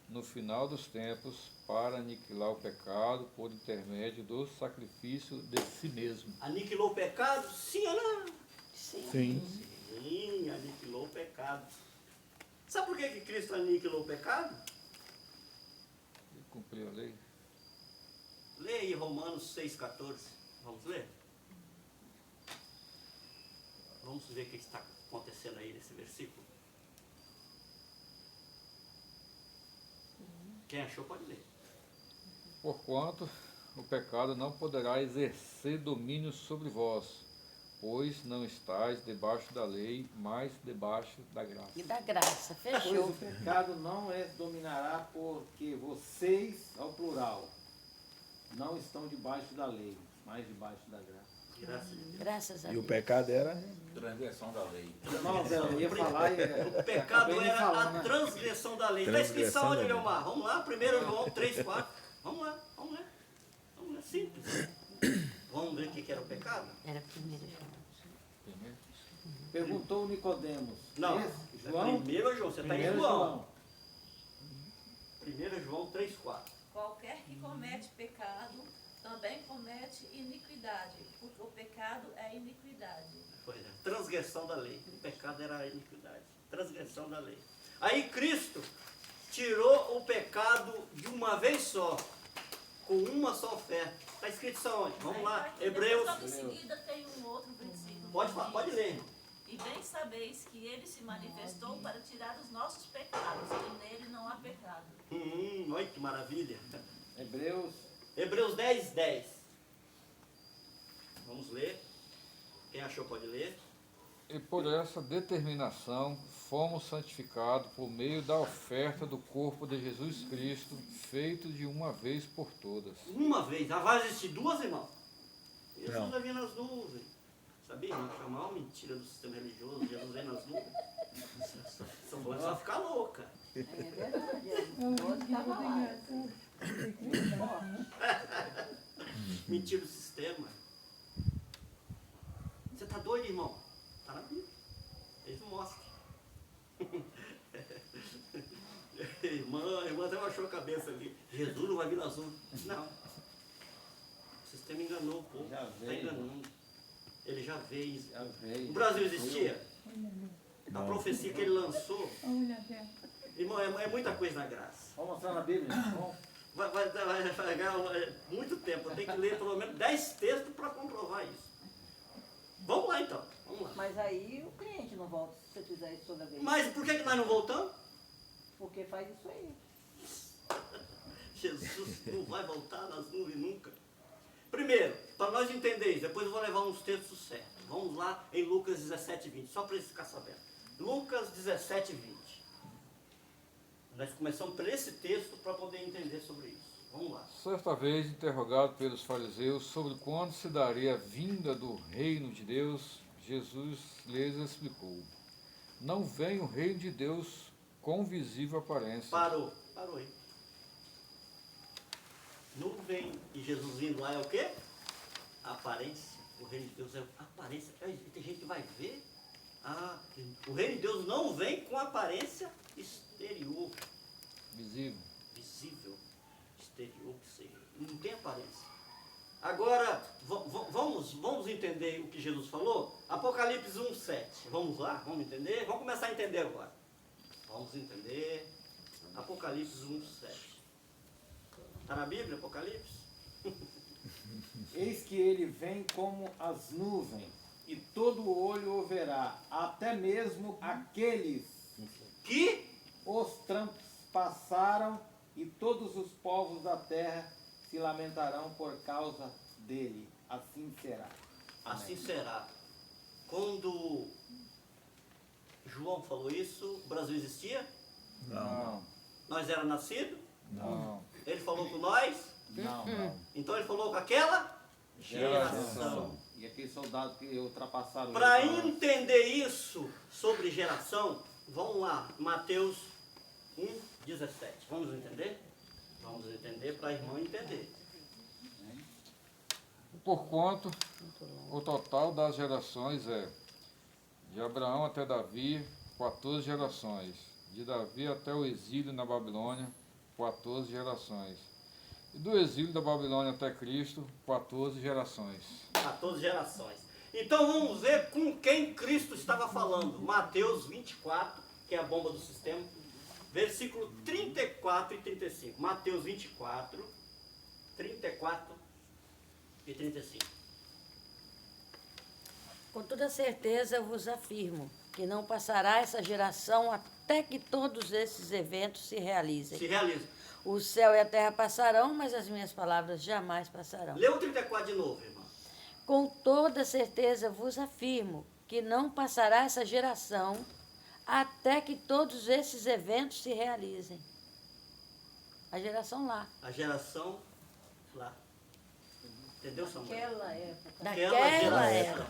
no final dos tempos, para aniquilar o pecado por intermédio do sacrifício de si mesmo. Aniquilou o pecado? Sim ou não? Sim. Sim, aniquilou o pecado. Sabe por que Cristo aniquilou o pecado? Ele cumpriu a lei. Lê aí Romanos 6,14. Vamos ler? Vamos ver o que está acontecendo aí nesse versículo. Quem achou pode ler. Porquanto o pecado não poderá exercer domínio sobre vós, pois não estáis debaixo da lei, mas debaixo da graça. E da graça, Pois fechou. o pecado não es dominará, porque vocês, ao plural, não estão debaixo da lei, mas debaixo da graça. Graças a Deus. Graças a E o Deus. pecado era Transgressão da lei. Não, Zé, eu ia falar e... O pecado acabei de era falar, a né? transgressão da lei. Está escrito Transgressão onde, da lei. Leomar? Vamos lá, 1 João 3, 4. Vamos lá. Simples. Vamos ver o que era o pecado? Era primeiro João. Perguntou Nicodemos. Não, Esse? é João? 1 João, você está em Primeiro João. 1 João 3, 4. Qualquer que comete pecado também comete iniquidade, porque o pecado é iniquidade. Pois é, transgressão da lei. O pecado era a iniquidade. Transgressão da lei. Aí Cristo tirou o pecado de uma vez só, com uma só oferta. Está escrito só onde? Vamos lá, Hebreus. Logo em seguida tem um outro versículo. Pode ler. E bem sabeis que ele se manifestou para tirar os nossos pecados, e nele não há pecado. Olha que maravilha. Hebreus 10, 10. Vamos ler. Quem achou pode ler. E por essa determinação fomos santificados por meio da oferta do corpo de Jesus Cristo, feito de uma vez por todas. Uma vez. Já vai existir duas, irmão? Jesus Não. vai vir nas nuvens. Sabia, irmão? Que é a maior mentira do sistema religioso. Jesus vem nas nuvens. Só vai só ficar louca. É verdade. Eu Pode fiquei estar muito lá. engraçado. Tem que lembrar, né? Mentira do sistema. Você tá doido, irmão? Tá na Bíblia. Eles mostram. Irmã até baixou a cabeça ali. Jesus não vai vir nas nuvens. Não. O sistema enganou o povo. Já Está veio. enganando. Ele já veio. Já veio. O Brasil existia? Olha ali. A profecia que ele lançou. Olha dela. Irmão, é muita coisa na graça. Vamos mostrar na Bíblia? Vamos. Vai pegar muito tempo. Eu tenho que ler pelo menos 10 textos para comprovar isso. Vamos lá então. Vamos lá. Mas aí o cliente não volta se você fizer isso toda vez. Mas por que nós não voltamos? Porque faz isso aí. Jesus não vai voltar nas nuvens nunca. Primeiro, para nós entender isso, depois eu vou levar uns textos certos. Vamos lá em Lucas 17, 20, só para eles ficarem sabendo. Lucas 17, 20. Nós começamos por esse texto para poder entender sobre isso. Vamos lá. Certa vez, interrogado pelos fariseus sobre quando se daria a vinda do reino de Deus, Jesus lhes explicou: não vem o reino de Deus com visível aparência. Parou aí. Nuvem e Jesus vindo lá é o quê? A aparência. O reino de Deus é aparência. Tem gente que vai ver. O reino de Deus não vem com aparência exterior. Visível. Visível. Exterior que seja. Não tem aparência. Agora, vamos entender o que Jesus falou? Apocalipse 1:7. Vamos lá? Vamos entender? Vamos começar a entender agora. Vamos entender. Apocalipse 1:7. Está na Bíblia, Apocalipse? Eis que ele vem como as nuvens, e todo olho o verá, até mesmo aqueles Que os transpassaram, e todos os povos da terra se lamentarão por causa dele. Assim será. assim será. Quando João falou isso, o Brasil existia? Não. Nós era nascido? Não. Ele falou com nós? Não. Então ele falou com aquela geração. E aqueles soldados que ultrapassaram Para ele. entender isso sobre geração, vamos lá, Mateus 1:17. Vamos entender? Vamos entender para a irmã entender. Porquanto o total das gerações é de Abraão até Davi, 14 gerações. De Davi até o exílio na Babilônia, 14 gerações. E do exílio da Babilônia até Cristo, 14 gerações. 14 gerações. Então vamos ver com quem Cristo estava falando. Mateus 24, que é a bomba do sistema, versículo 34 e 35. Mateus 24, 34 e 35. Com toda certeza eu vos afirmo que não passará essa geração até que todos esses eventos se realizem. Se realiza. O céu e a terra passarão, mas as minhas palavras jamais passarão. Lê o 34 de novo, irmão. Com toda certeza vos afirmo que não passará essa geração até que todos esses eventos se realizem. A geração lá. A geração lá. Entendeu, Samuel? Naquela época. Naquela época.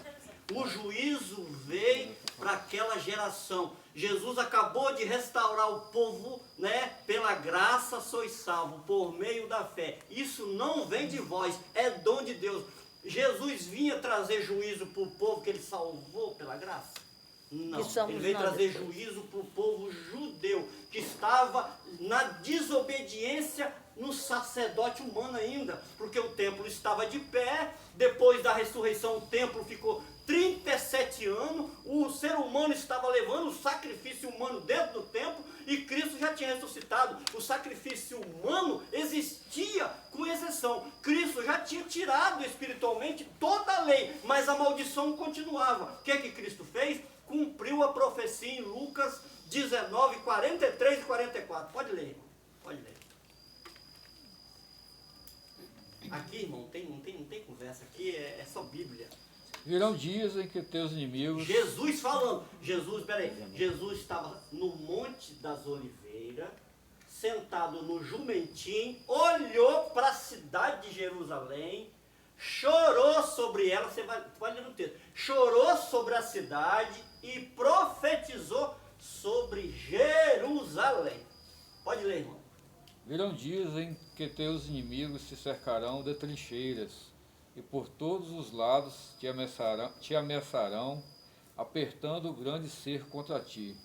O juízo veio para aquela geração. Jesus acabou de restaurar o povo, né? Pela graça sois salvos, por meio da fé. Isso não vem de vós, é dom de Deus. Jesus vinha trazer juízo para o povo que ele salvou pela graça? Não, Que somos ele veio nós trazer depois. juízo para o povo judeu, que estava na desobediência no sacerdote humano ainda, porque o templo estava de pé, depois da ressurreição o templo ficou 37 anos, o ser humano estava levando o sacrifício humano dentro do templo e Cristo já tinha ressuscitado. O sacrifício humano existia com exceção. Cristo já tinha tirado espiritualmente toda a lei, mas a maldição continuava. O que Cristo fez? Cumpriu a profecia em Lucas 19, 43 e 44. Pode ler, irmão. Pode ler. Aqui, irmão, não tem conversa. Aqui é só Bíblia. Virão dias em que teus inimigos... Jesus falando. Jesus estava no Monte das Oliveiras, sentado no jumentinho, olhou para a cidade de Jerusalém, chorou sobre ela, você pode ler no texto, chorou sobre a cidade e profetizou sobre Jerusalém. Pode ler, irmão. Virão dias em que teus inimigos te cercarão de trincheiras, e por todos os lados te ameaçarão, apertando o grande cerco contra ti.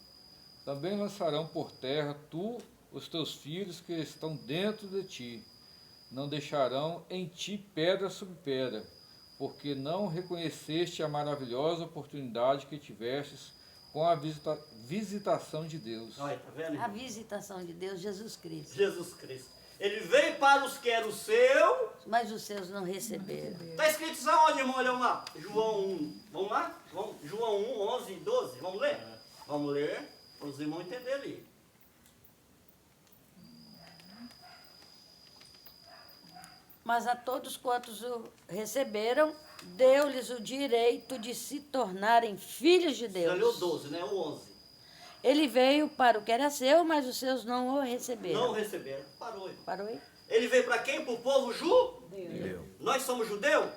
Também lançarão por terra os teus filhos que estão dentro de ti. Não deixarão em ti pedra sobre pedra, porque não reconheceste a maravilhosa oportunidade que tivestes com a visitação de Deus. Olha, tá vendo, A irmão? visitação de Deus, Jesus Cristo. Jesus Cristo. Ele veio para os que eram seu. Mas os seus não receberam. Está escrito isso aonde, irmão? Olha lá. João 1. Vamos lá? João 1, 11 e 12. Vamos ler? Vamos ler para os irmãos entenderem ali. Mas a todos quantos o receberam, deu-lhes o direito de se tornarem filhos de Já leu Deus. 12, né? O 11. Ele veio para o que era seu, mas os seus não o receberam. Não receberam. Parou, irmão. Parou aí? Ele veio para quem? Para o povo judeu. Deu. Nós somos judeu?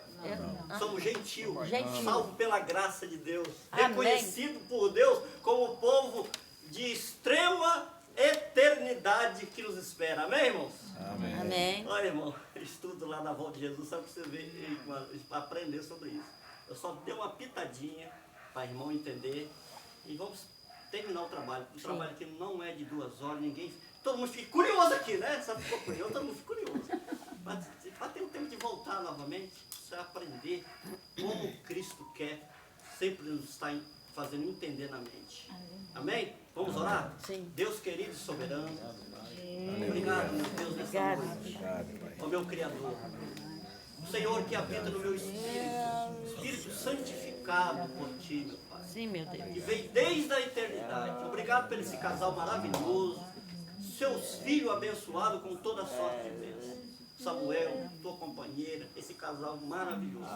Não. Somos gentil, Gentil. salvo pela graça de Deus, Amém. reconhecido por Deus como povo de extrema eternidade que nos espera. Amém, irmãos? Amém. Amém. Olha, irmão, estudo lá na volta de Jesus, só para você ver, para aprender sobre isso. Eu só dei uma pitadinha para irmão entender e vamos terminar o trabalho. O trabalho aqui não é de 2 horas, todo mundo fica curioso aqui, né? Sabe, ficou curioso, todo mundo fica curioso. Mas ter um tempo de voltar novamente, você vai aprender como Cristo quer sempre nos estar fazendo entender na mente. Amém? Vamos orar? Sim. Deus querido e soberano, obrigado, meu Deus, nessa Obrigado. noite. Ó meu Criador, o Senhor que habita no meu espírito santificado por Ti, meu Pai, Sim, meu que Deus. veio desde a eternidade. Obrigado por esse casal maravilhoso, seus filhos abençoados com toda sorte de bênção. Samuel, tua companheira, esse casal maravilhoso,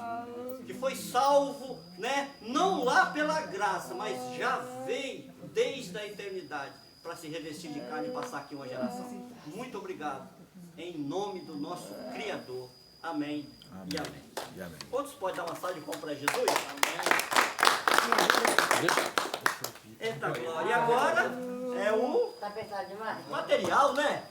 que foi salvo, né? Não lá pela graça, mas já veio desde a eternidade para se revestir de carne e passar aqui uma geração. Muito obrigado, em nome do nosso Criador. Amém, e amém. E amém. Quantos podem dar uma salva de palmas para Jesus? Eita glória. E agora é o Tá apertado demais? material, né?